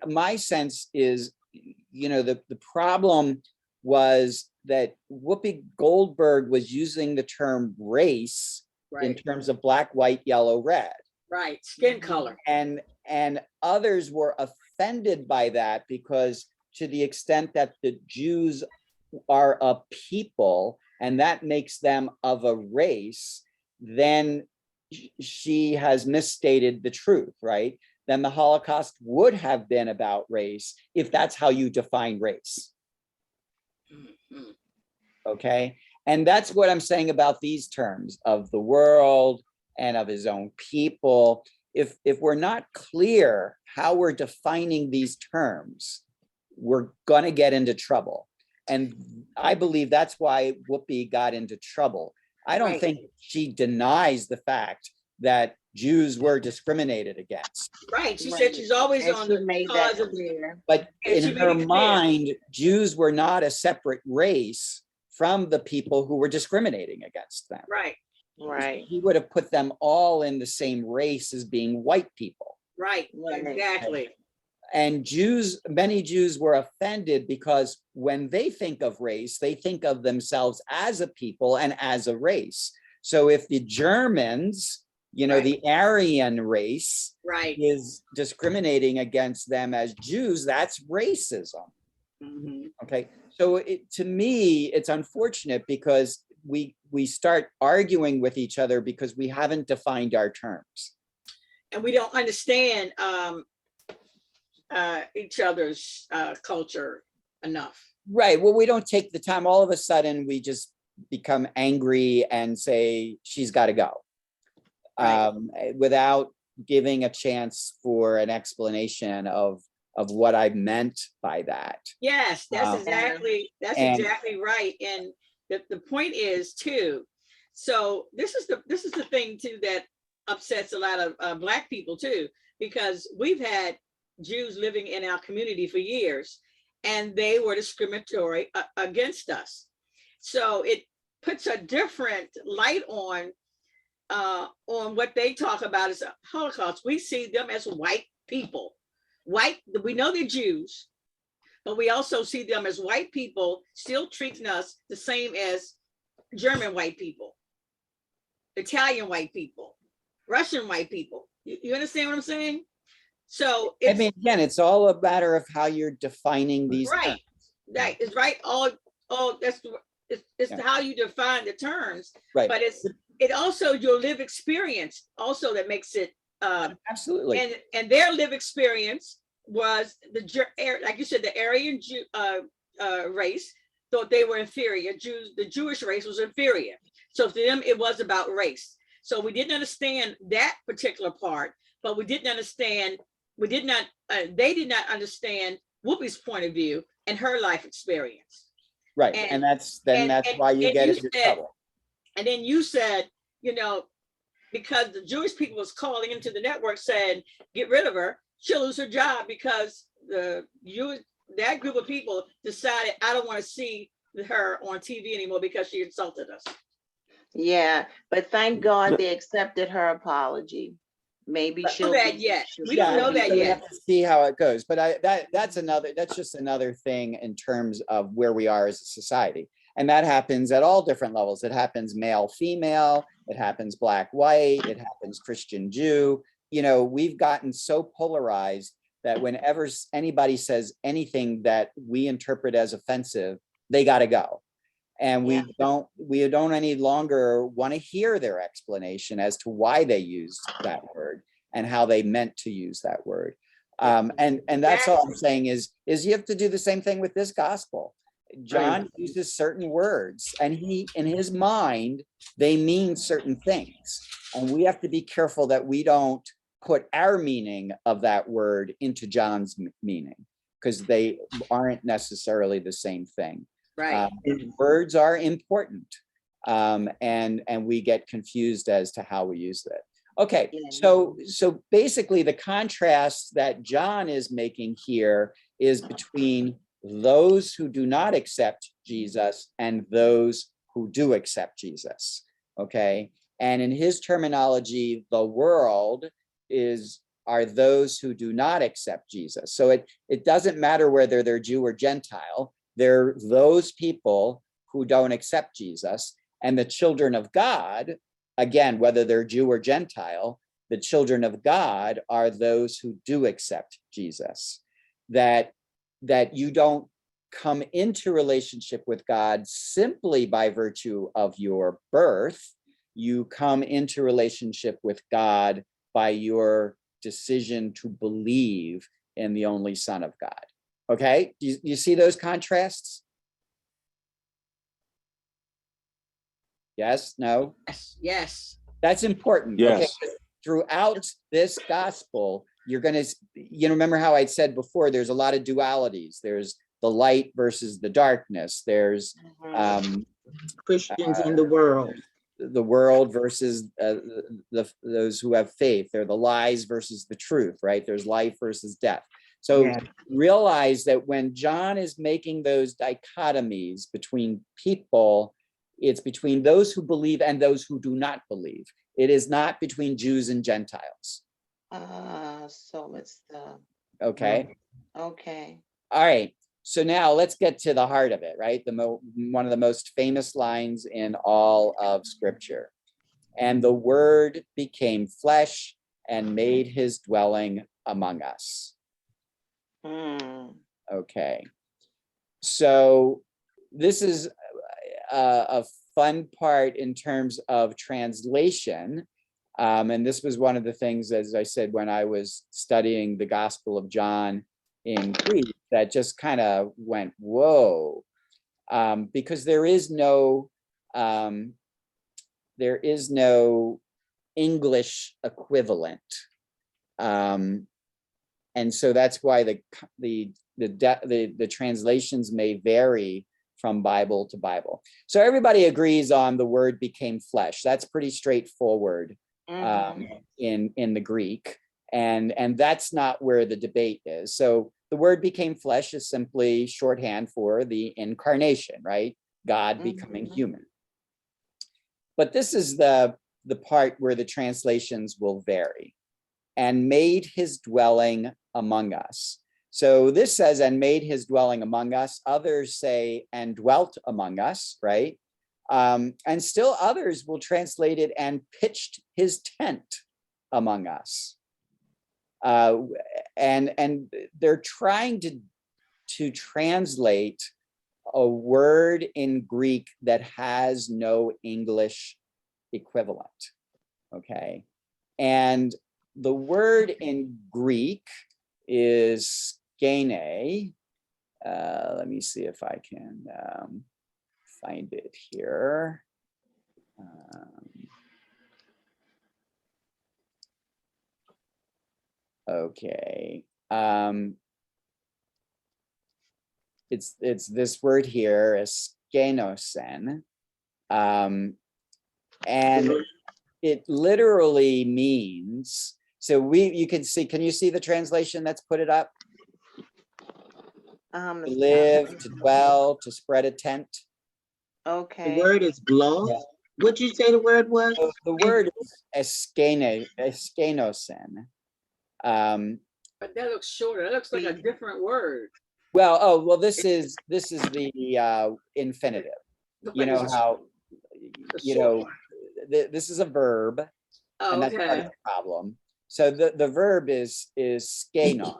my sense is, you know, the problem was that Whoopi Goldberg was using the term race in Right, terms of Black, white, yellow, red. right. Skin color. And others were offended by that because to the extent that the Jews are a people and that makes them of a race, then she has misstated the truth, right? Then the Holocaust would have been about race if that's how you define race. Mhm. Okay, and that's what I'm saying about these terms of the world and of his own people. If we're not clear how we're defining these terms, we're gonna get into trouble. And I believe that's why Whoopi got into trouble. I don't Right. think she denies the fact that Jews were discriminated against, Right, she Right. said she's always And on she the made that cause of, clear. but And she in made her it clear. mind, Jews were not a separate race from the people who were discriminating against them. right. Right. He would have put them all in the same race as being white people. Right, Right. exactly. And Jews, many Jews were offended because when they think of race, they think of themselves as a people and as a race. So if the Germans, Right. the Aryan race Right. is discriminating against them as Jews, that's racism. Mhm. Okay. So to me, it's unfortunate because we start arguing with each other because we haven't defined our terms. And we don't understand each other's culture enough. Right. Well, we don't take the time. All of a sudden, we just become angry and say, she's got to go. Right. Without giving a chance for an explanation of what I meant by that. Yes, that's exactly right. And the point is too, so this is the thing too that upsets a lot of Black people too, because we've had Jews living in our community for years and they were discriminatory against us. So it puts a different light on what they talk about as a Holocaust. We see them as white people. White, we know they're Jews, but we also see them as white people still treating us the same as German white people, Italian white people, Russian white people. You understand what I'm saying? So I mean, again, it's all a matter of how you're defining these right. terms. That is right. All that's it's Yeah. how you define the terms, Right. but it also your lived experience also that makes it Absolutely. and their lived experience was like you said, the Aryan race thought they were inferior. The Jewish race was inferior. So for them, it was about race. So we didn't understand that particular part, but they did not understand Whoopi's point of view and her life experience. Right. And that's why you get into trouble. And then you said, because the Jewish people was calling into the network saying, get rid of her, she'll lose her job because that group of people decided, I don't want to see her on TV anymore because she insulted us. Yeah, but thank God they accepted her apology. Maybe But she'll that be- yet. she'll We don't be- know that We yet. have to see how it goes. But that's just another thing in terms of where we are as a society. And that happens at all different levels. It happens male, female, it happens Black, white, it happens Christian, Jew. We've gotten so polarized that whenever anybody says anything that we interpret as offensive, they got to go. And we don't any longer want to hear their explanation as to why they used that word and how they meant to use that word. And that's all I'm saying is you have to do the same thing with this gospel. John uses certain words and in his mind, they mean certain things. And we have to be careful that we don't put our meaning of that word into John's meaning, because they aren't necessarily the same thing. Right. Words are important, and we get confused as to how we use it. Okay, so basically the contrast that John is making here is between those who do not accept Jesus and those who do accept Jesus. Okay, and in his terminology, the world are those who do not accept Jesus. So it doesn't matter whether they're Jew or Gentile. They're those people who don't accept Jesus. And the children of God, again, whether they're Jew or Gentile, the children of God are those who do accept Jesus. That you don't come into relationship with God simply by virtue of your birth. You come into relationship with God by your decision to believe in the only Son of God. Okay, you see those contrasts? Yes, no? Yes. That's important. Yes. Okay? Throughout this gospel, you're going to, remember how I said before, there's a lot of dualities. There's the light versus the darkness. There's Christians in the world. The world versus those who have faith. They're the lies versus the truth, right? There's life versus death. So realize that when John is making those dichotomies between people, It's between those who believe and those who do not believe. It is not between Jews and Gentiles. So it's the, Okay. okay. All right. So now let's get to the heart of it, right? One of the most famous lines in all of Scripture. And the Word became flesh and made his dwelling among us. Okay. So this is a fun part in terms of translation. And this was one of the things, as I said, when I was studying the Gospel of John in Greek, that just kind of went, whoa, because there is no English equivalent. And so that's why the translations may vary from Bible to Bible. So everybody agrees on the Word became flesh. That's pretty straightforward in the Greek. And that's not where the debate is. So the Word became flesh is simply shorthand for the incarnation, right? God becoming human. But this is the part where the translations will vary. And made his dwelling among us. So this says, and made his dwelling among us. Others say, and dwelt among us, right? And still others will translate it, and pitched his tent among us. And they're trying to translate a word in Greek that has no English equivalent, okay? And the word in Greek is skene. Let me see if I can find it here. Okay. It's this word here, skenosen. And it literally means, so you can see, can you see the translation that's put it up? To live, to dwell, to spread a tent. Okay. The word is blow. Yeah. What'd you say the word was? So the word is skenosen. But that looks shorter. That looks like a different word. Well, this is the infinitive. You know how, this is a verb, and that's part of the problem. So the verb is skeno.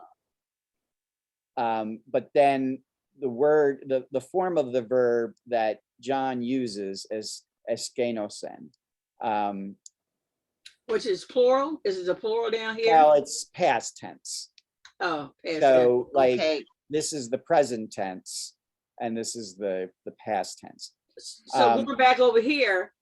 But then the word, the form of the verb that John uses is skenosen. Which is plural? Is it a plural down here? Well, it's past tense. Oh, past tense. So like Okay. this is the present tense, and this is the past tense. So going back over here,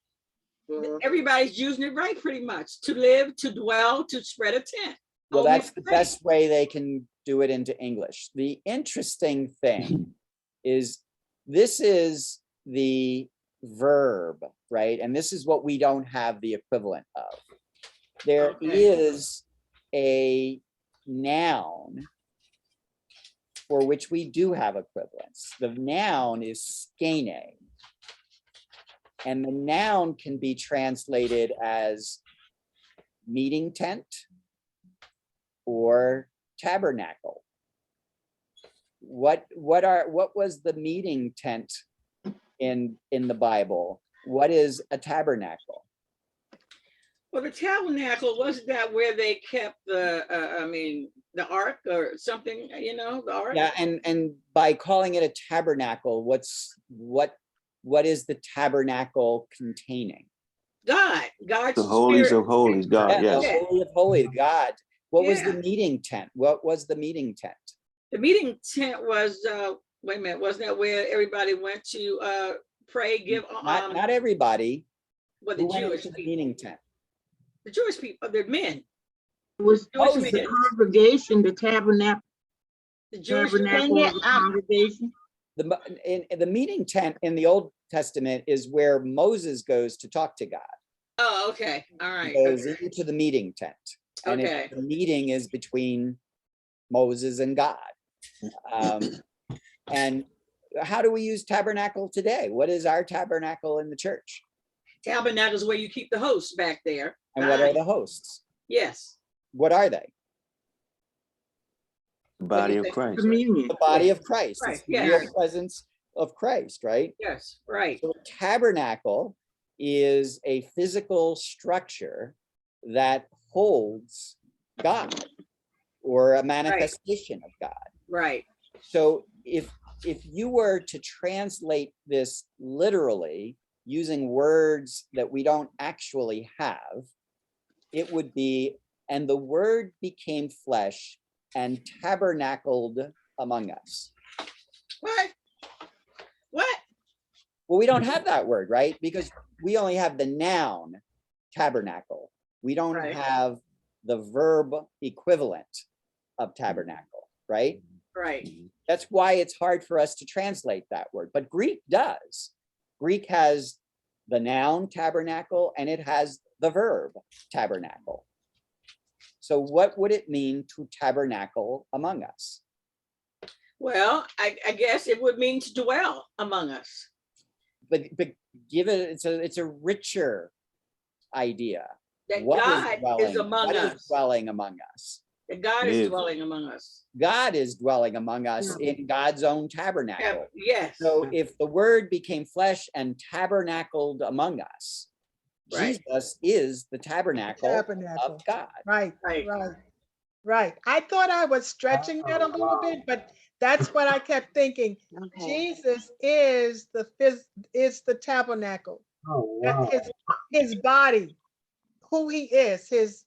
everybody's using it right pretty much. To live, to dwell, to spread a tent. Well, that's the best way they can do it into English. The interesting thing is this is the verb, right? And this is what we don't have the equivalent of. There is a noun for which we do have equivalents. The noun is skene. And the noun can be translated as meeting tent or tabernacle. What was the meeting tent in the Bible? What is a tabernacle? Well, the tabernacle, wasn't that where they kept the ark or something, the ark? Yeah, and by calling it a tabernacle, what is the tabernacle containing? God's The holies spirit. of holies, God, Yeah, yes. the Holy of Holies, God. What was the meeting tent? What was the meeting tent? The meeting tent was, wait a minute, wasn't that where everybody went to pray, give? Not everybody. Well, Who the went Jewish into the people. meeting tent? The Jewish people, the men. It was Jewish the men. congregation, the tabernacle. The Jewish Tabernacle of the congregation. The meeting tent in the Old Testament is where Moses goes to talk to God. Oh, okay. All right. He goes into the meeting tent. And Okay. the meeting is between Moses and God. And how do we use tabernacle today? What is our tabernacle in the church? Tabernacle is where you keep the hosts back there. And what are the hosts? Yes. What are they? The body of think? Christ. Communion. The body of Christ. Right, It's the yes. real presence of Christ, right? Yes, right. So a tabernacle is a physical structure that holds God or a manifestation of God. Right. So if you were to translate this literally using words that we don't actually have, it would be, and the word became flesh and tabernacled among us. What? What? Well, we don't have that word, right? Because we only have the noun tabernacle. We don't Right. have the verb equivalent of tabernacle, right? Right. That's why it's hard for us to translate that word, but Greek does. Greek has the noun tabernacle and it has the verb tabernacle. So what would it mean to tabernacle among us? Well, I guess it would mean to dwell among us. But give it, it's a richer idea. That What God is dwelling? among What is us. dwelling among us? That God is Live. dwelling among us. God is dwelling among us in God's own tabernacle. Yes. So if the word became flesh and tabernacled among us, Right. Jesus is the tabernacle Tabernacle. of God. Right, Right. right, right. I thought I was stretching that a little bit, but that's what I kept thinking. Okay. Jesus is the tabernacle. Oh, That wow. his body, who he is, his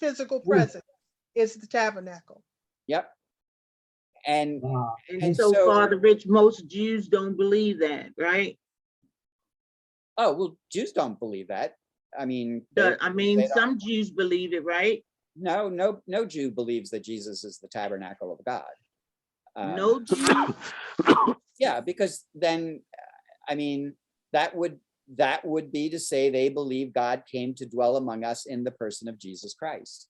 physical presence is the tabernacle. Yep. And Wow. And so, Father Rich, most Jews don't believe that, right? oh, well, Jews don't believe that. I mean, they don't. Some Jews believe it, right? No Jew believes that Jesus is the tabernacle of God. No Jew. Yeah, because then, I mean, that would be to say they believe God came to dwell among us in the person of Jesus Christ.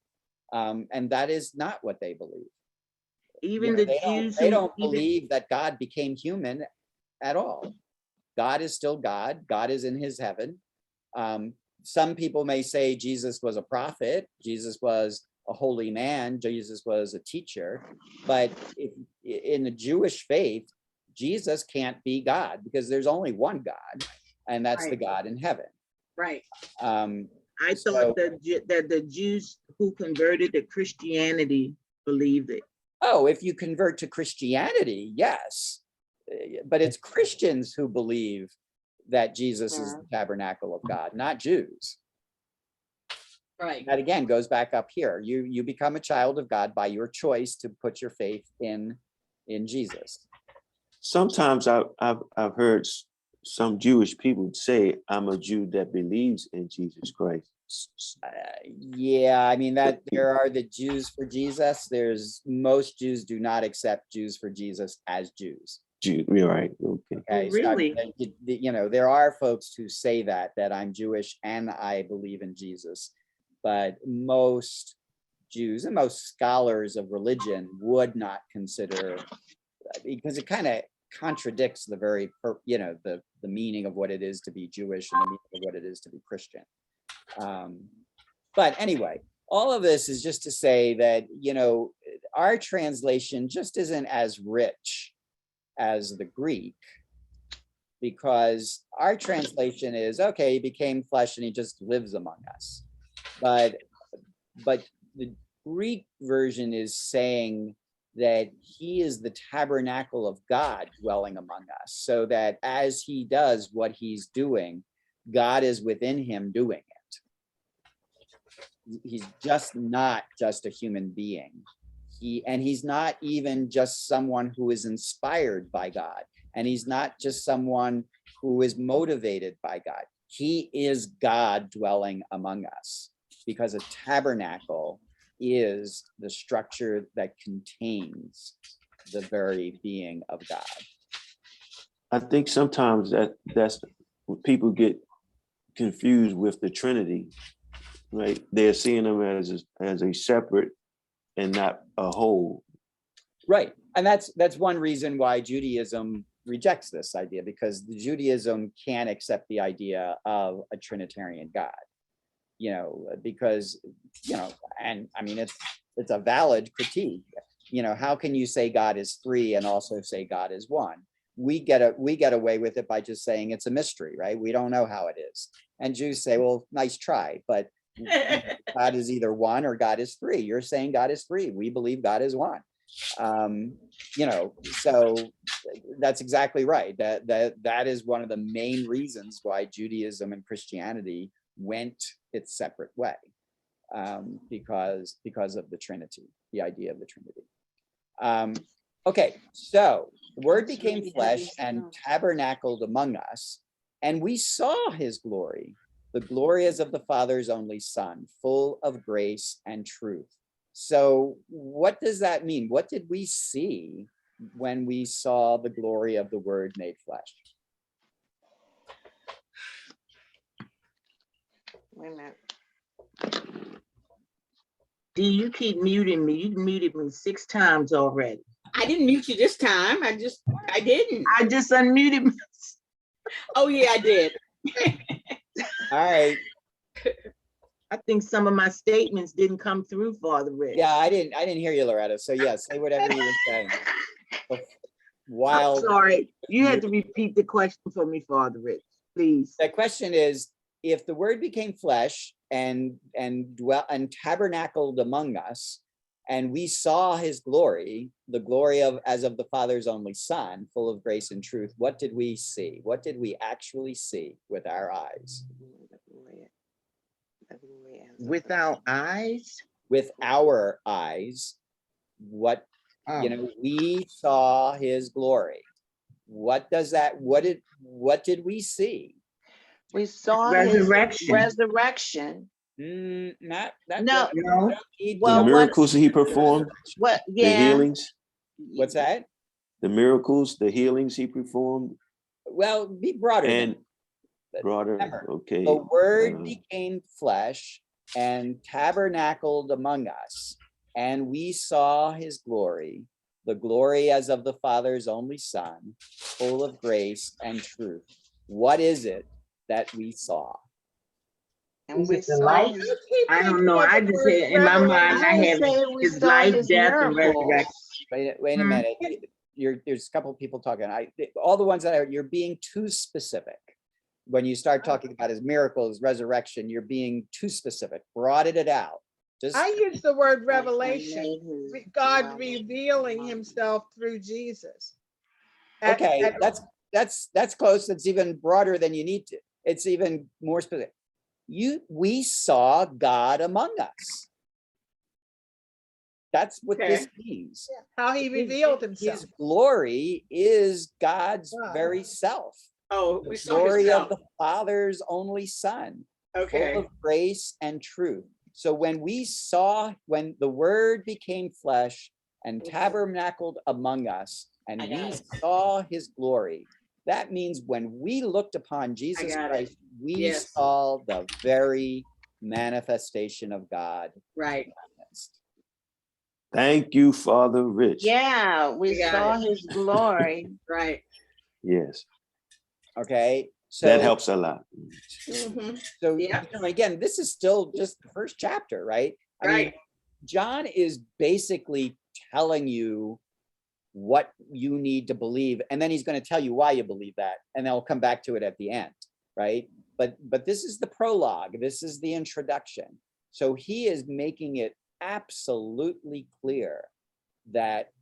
And that is not what they believe. Even You know, the Jews they who don't even- believe that God became human at all. God is still God. God is in his heaven. Some people may say Jesus was a prophet. Jesus was a holy man. Jesus was a teacher. But in the Jewish faith, Jesus can't be God because there's only one God, and that's the Right. God in heaven. Right. I So- thought that the Jews who converted to Christianity believed it. Oh, if you convert to Christianity, yes. But it's Christians who believe that Jesus is the tabernacle of God, not Jews. Right. That again goes back up here. You become a child of God by your choice to put your faith in Jesus. Sometimes I've heard some Jewish people say, I'm a Jew that believes in Jesus Christ. Yeah, I mean that there are the Jews for Jesus. Most Jews do not accept Jews for Jesus as Jews. Jew, you're right. Okay. Okay, so I mean, there are folks who say that I'm Jewish and I believe in Jesus, but most Jews and most scholars of religion would not consider, because it kind of contradicts the very, the meaning of what it is to be Jewish and the meaning of what it is to be Christian. But anyway, all of this is just to say that, our translation just isn't as rich as the Greek, because our translation is, okay, he became flesh and he just lives among us. But the Greek version is saying that he is the tabernacle of God dwelling among us, so that as he does what he's doing, God is within him doing it. He's just not just a human being. He's not even just someone who is inspired by God. And he's not just someone who is motivated by God. He is God dwelling among us, because a tabernacle is the structure that contains the very being of God. I think sometimes that's when people get confused with the Trinity, right? They're seeing them as a separate and not a whole. Right. And that's one reason why Judaism rejects this idea because the Judaism can't accept the idea of a Trinitarian God, because, and I mean, it's a valid critique. How can you say God is three and also say God is one? We get away with it by just saying it's a mystery, right? We don't know how it is. And Jews say, well, nice try, but God is either one or God is three. You're saying God is three. We believe God is one. So that's exactly right. That is one of the main reasons why Judaism and Christianity went its separate way, because of the Trinity, the idea of the Trinity. Okay, so the Word became flesh and tabernacled among us, and we saw his glory, the glory as of the Father's only Son, full of grace and truth. So what does that mean? What did we see when we saw the glory of the Word made flesh? Wait a minute. D, you keep muting me. You muted me 6 times already. I didn't mute you this time. I didn't. I just unmuted myself. Oh yeah, I did. All right. I think some of my statements didn't come through, Father Rich. Yeah, I didn't hear you, Loretta. So yeah, say whatever you were saying. While I'm sorry. You had to repeat the question for me, Father Rich, please. the question is, if the Word became flesh and tabernacled among us, and we saw his glory, the glory as of the Father's only Son, full of grace and truth, what did we see? What did we actually see with our eyes? With our eyes? With our eyes, what, we saw his glory. What did we see? We saw Resurrection. his resurrection. Not No. No. The Well, miracles that he performed, What? the Yeah. healings, What's that? the miracles, the healings he performed, Well, be broader. and But broader. remember, Okay. the Word became flesh and tabernacled among us, and we saw his glory, the glory as of the Father's only Son, full of grace and truth. What is it that we saw? And Is we it the saw light? his, I don't know. I just had in my mind, I have his life, death, and resurrection. Wait a minute. There's a couple of people talking. All the ones that you're being too specific. When you start talking about his miracles, resurrection, you're being too specific. Broaden it out. Just I use the word revelation, made his God dwelling revealing among himself through Jesus. okay. That's close. It's even broader than you need to. It's even more specific. We saw God among us. That's what this means. How he revealed himself. His glory is God's Wow. very self. Oh, The we saw his glory self. of the Father's only Son, Okay. full of grace and truth. So when the Word became flesh and tabernacled among us, and I got we it. saw his glory, that means when we looked upon Jesus got it. Christ, we Yes. saw the very manifestation of God. Right. Thank you, Father Rich. Yeah, we We got saw it. his glory. Right. Yes, Okay, so that helps a lot. Mhm. So Yeah. again, this is still just the first chapter, right? I mean, Right. John is basically telling you what you need to believe, and then he's going to tell you why you believe that, and then I'll come back to it at the end, right? But this is the prologue. This is the introduction. So he is making it absolutely clear that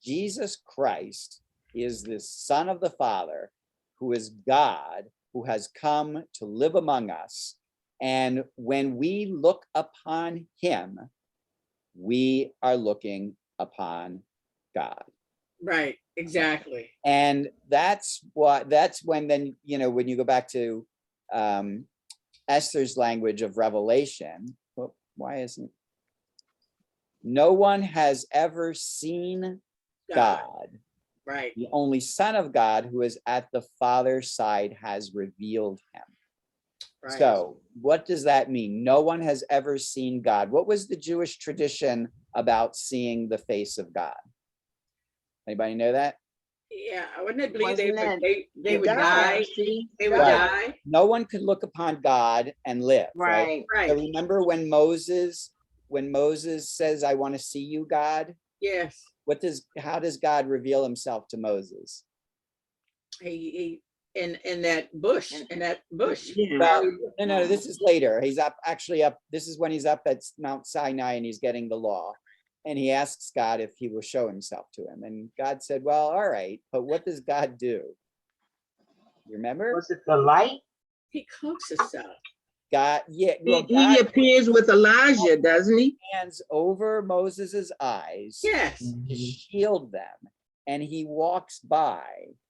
Jesus Christ is the Son of the Father, who is God, who has come to live among us. And when we look upon him, we are looking upon God. Right. Exactly. And that's when then, when you go back to Esther's language of revelation, why isn't no one has ever seen God. Right. The only Son of God, who is at the Father's side, has revealed him. Right. So what does that mean? No one has ever seen God. What was the Jewish tradition about seeing the face of God? Anybody know that? Yeah, I wouldn't believe they Wasn't would, that- they would die. die. See? They would Right. die. No one could look upon God and live, right? Right. So Right. remember when Moses says, I want to see you, God? Yes. How does God reveal himself to Moses? He in that bush, in that bush. Yeah. Well, no, this is later. He's up, this is when he's up at Mount Sinai and he's getting the law. And he asks God if he will show himself to him. And God said, well, all right, but what does God do? You remember? Was it the light? He cloaks himself. God, yeah, well, He God appears with Elijah, doesn't he? hands over Moses's eyes Yes, to shield them, and he walks by.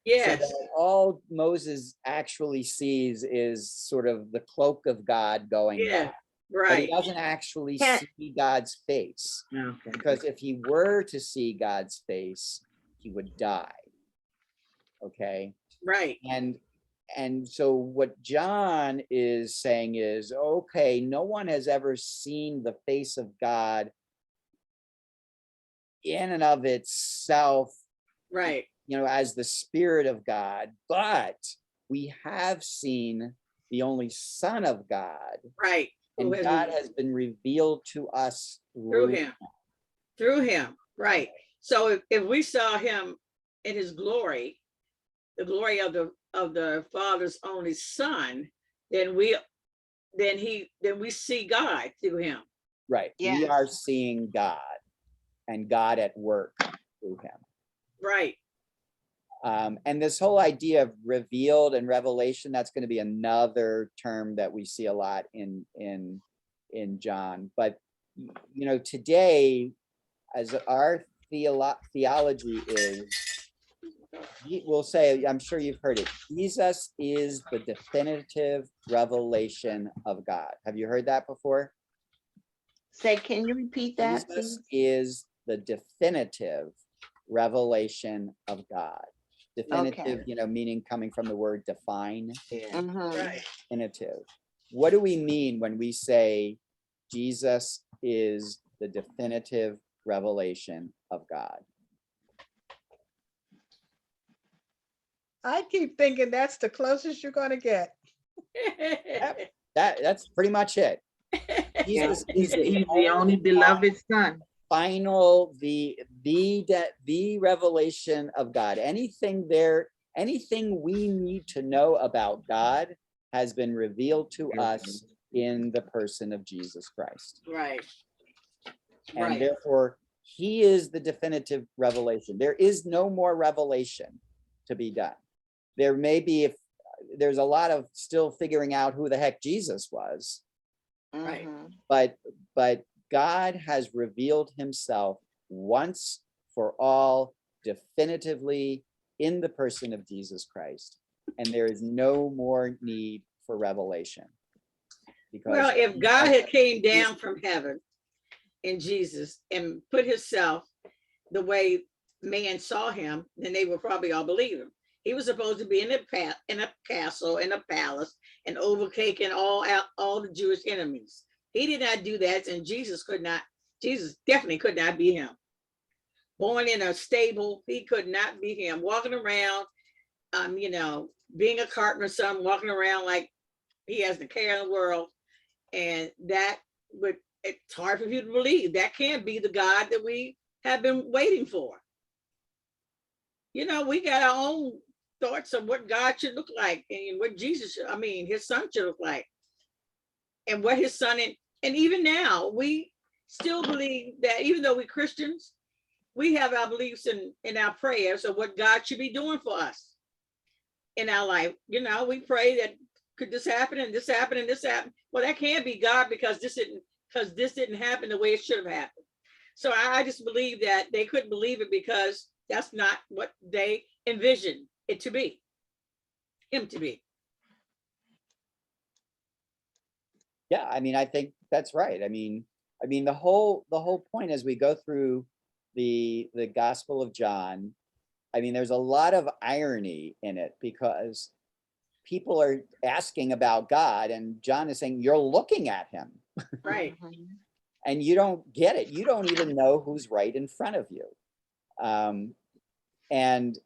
yes, So that all Moses actually sees is sort of the cloak of God going yeah, by. But he right. doesn't actually Can't- see God's face, Okay. because if he were to see God's face, he would die. Okay. Right. And so what John is saying is, okay, no one has ever seen the face of God in and of itself, Right. as the Spirit of God, but we have seen the only Son of God, Right. Who and has God been- has been revealed to us through him. Through him. Right. So if we saw him in his glory, the glory of the Father's only Son, then we see God through him. Right. We Yes. are seeing God and God at work through him. Right. And this whole idea of revealed and revelation, that's going to be another term that we see a lot in John. But today, as our theology is, we'll say, I'm sure you've heard it, Jesus is the definitive revelation of God. Have you heard that before? Say, can you repeat that, Jesus please? is the definitive revelation of God. Definitive, meaning coming from the word define. Mhm. Right. Definitive. What do we mean when we say Jesus is the definitive revelation of God? I keep thinking that's the closest you're gonna get. That's pretty much it. Yeah, Jesus he's is the only beloved Son. final, the revelation of God. Anything we need to know about God has been revealed to us in the person of Jesus Christ. Right. And Right. therefore, he is the definitive revelation. There is no more revelation to be done. There may be, if there's a lot of still figuring out who the heck Jesus was, Right. Mhm. but God has revealed himself once for all, definitively, in the person of Jesus Christ. And there is no more need for revelation. Because Well, if God had came down from heaven in Jesus and put himself the way man saw him, then they would probably all believe him. He was supposed to be in a castle, in a palace, and overtaking all the Jewish enemies. He did not do that, and Jesus definitely could not be him. Born in a stable, he could not be him. Walking around, being a carpenter, son, walking around like he has the care of the world, and it's hard for you to believe that can't be the God that we have been waiting for. We got our own thoughts of what God should look like and what his son should look like, and what his son and even now we still believe that even though we're Christians, we have our beliefs in our prayers of what God should be doing for us in our life. We pray that could this happen and this happen and this happen. Well, that can't be God because this didn't happen the way it should have happened. So I just believe that they couldn't believe it because that's not what they envisioned it to be, him to be. Yeah, I think that's right. The whole point as we go through the Gospel of John, there's a lot of irony in it because people are asking about God and John is saying, you're looking at him. Right. Mhm. And you don't get it. You don't even know who's right in front of you. And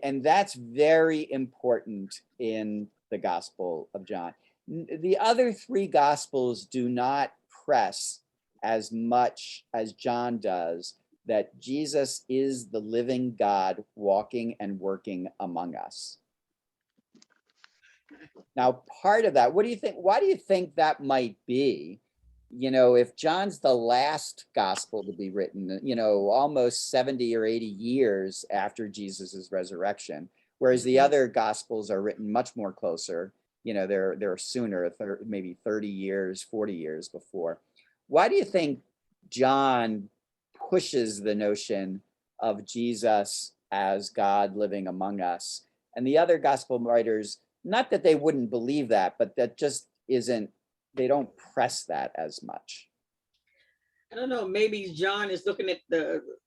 And that's very important in the Gospel of John. The other three Gospels do not press as much as John does that Jesus is the living God walking and working among us. Now, part of that, what do you think? Why do you think that might be? You know, if John's the last gospel to be written, you know, almost 70 or 80 years after Jesus's resurrection, whereas the other gospels are written much more closer, you know, they're sooner, maybe 30 years, 40 years before. Why do you think John pushes the notion of Jesus as God living among us? And the other gospel writers, not that they wouldn't believe that, but that just isn't, they don't press that as much. I don't know, maybe John is looking at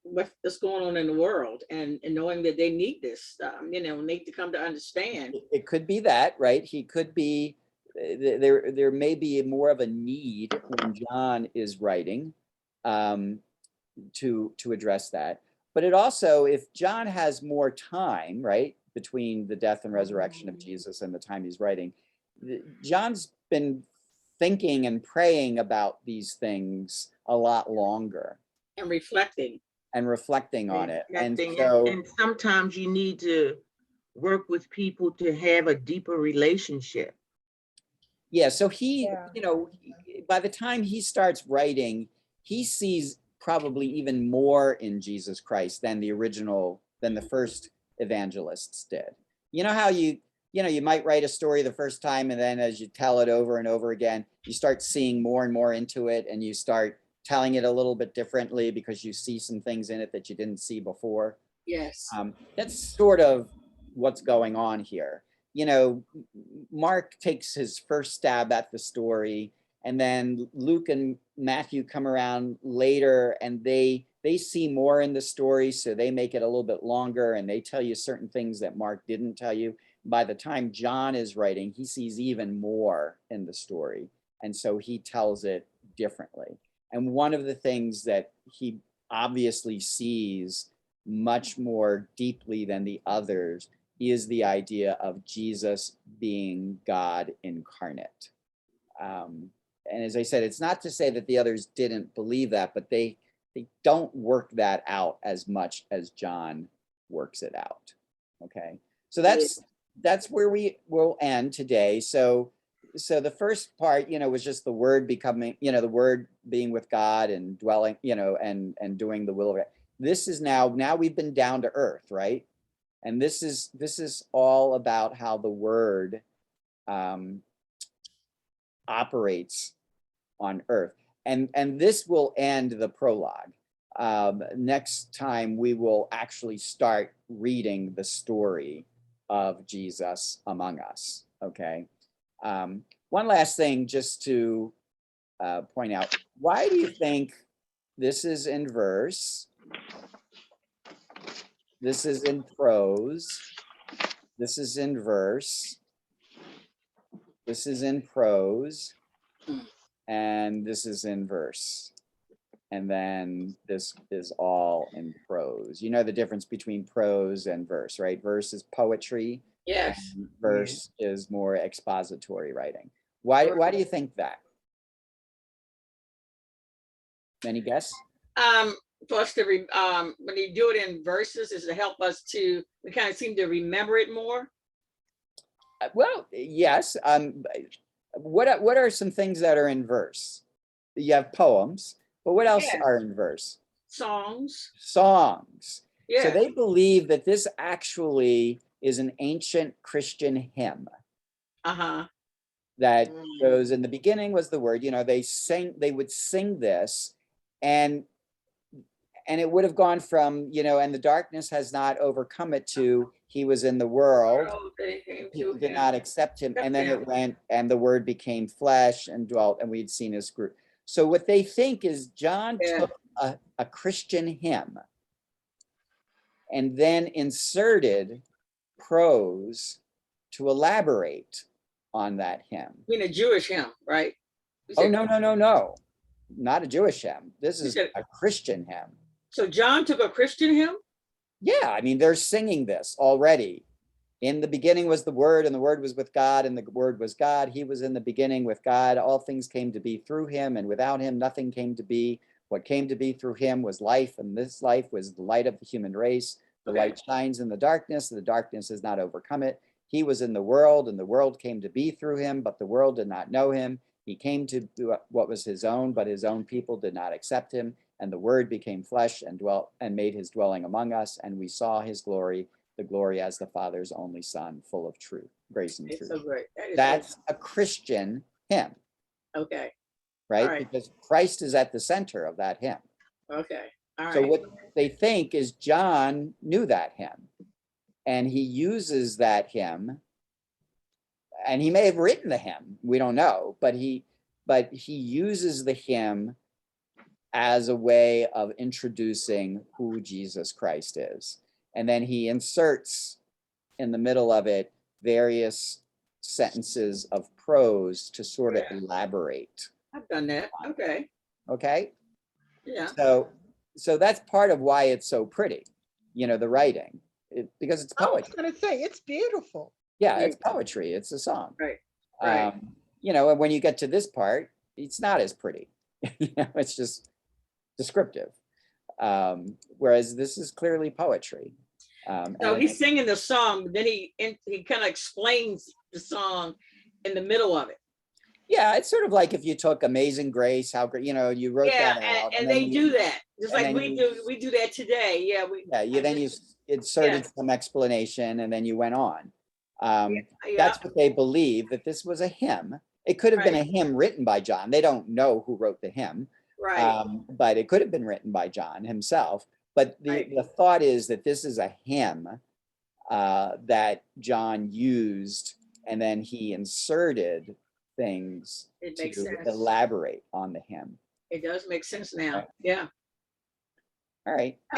what's going on in the world and knowing that they need this, you know, need to come to understand. It could be that, right? He could be, there may be more of a need when John is writing to address that. But it also, if John has more time, right, between the death and resurrection of Jesus and the time he's writing, John's been thinking and praying about these things a lot longer. And reflecting. And reflecting on it. And Reflecting, so, and sometimes you need to work with people to have a deeper relationship. yeah, so he, Yeah. you know, by the time he starts writing, he sees probably even more in Jesus Christ than the first evangelists did. You know how you might write a story the first time, and then as you tell it over and over again, you start seeing more and more into it, and you start telling it a little bit differently because you see some things in it that you didn't see before. Yes. That's sort of what's going on here. You know, Mark takes his first stab at the story, and then Luke and Matthew come around later, and they see more in the story, so they make it a little bit longer, and they tell you certain things that Mark didn't tell you. By the time John is writing, he sees even more in the story, and so he tells it differently. And one of the things that he obviously sees much more deeply than the others is the idea of Jesus being God incarnate. And as I said, it's not to say that the others didn't believe that, but they don't work that out as much as John works it out. Okay, so that's where we will end today. So the first part, you know, was just the word becoming, you know, the word being with God and dwelling, you know, and doing the will of it. This is now we've been down to earth, right? And this is all about how the word operates on earth. And this will end the prologue. Next time we will actually start reading the story of Jesus among us. Okay. One last thing just to point out, why do you think this is in verse, this is in prose, this is in verse, this is in prose, and this is in verse? And then this is all in prose. You know the difference between prose and verse, right? Verse is poetry. Yes. Verse is more expository writing. Why do you think that? Any guess? For us to when you do it in verses, is to help us to, we kind of seem to remember it more. Well, yes. What are some things that are in verse? You have poems, but what else Yes. are in verse? Songs. Songs. Yeah. So they believe that this actually is an ancient Christian hymn. Uh-huh. That goes, in the beginning was the word, you know, they would sing this, and it would have gone from, you know, and the darkness has not overcome it, to he was in the world, people did not accept him, and then it went, and the word became flesh and dwelt, and we'd seen his group. So what they think is John took a Christian hymn and then inserted prose to elaborate on that hymn. I mean, a Jewish hymn, right? Oh, no, not a Jewish hymn. This is a Christian hymn. So John took a Christian hymn? Yeah, I mean, they're singing this already. In the beginning was the Word, and the Word was with God, and the Word was God. He was in the beginning with God. All things came to be through him, and without him, nothing came to be. What came to be through him was life, and this life was the light of the human race. The Okay. light shines in the darkness, and the darkness has not overcome it. He was in the world, and the world came to be through him, but the world did not know him. He came to do what was his own, but his own people did not accept him. And the Word became flesh and dwelt and made his dwelling among us, and we saw his glory, the glory as the Father's only Son, full of truth, grace and It's truth. so great. That is so That's a Christian hymn, okay. right? All right. Because Christ is at the center of that hymn. Okay. All right. So what they think is John knew that hymn, and he uses that hymn, and he may have written the hymn, we don't know, but he uses the hymn as a way of introducing who Jesus Christ is. And then he inserts in the middle of it various sentences of prose to sort of Yeah. elaborate. I've done that. Okay. Okay. Yeah. So that's part of why it's so pretty, the writing, because it's I was poetry. gonna say, it's beautiful. Yeah, it's poetry. It's a song. Right. Right. And when you get to this part, it's not as pretty. It's just descriptive. Whereas this is clearly poetry. So and he's singing the song, but then he kind of explains the song in the middle of it. yeah, it's sort of like if you took Amazing Grace, how great, you wrote Yeah, that out. and then they do that just and like then we do that today. Yeah, then you inserted some explanation, and then you went on. yeah, That's what they believe, that this was a hymn. It could have been a Right. hymn written by John. They don't know who wrote the hymn, right. but it could have been written by John himself. But Right. the thought is that this is a hymn that John used, and then he inserted things It makes to sense. elaborate on the hymn. It does make sense now. Yeah. All right.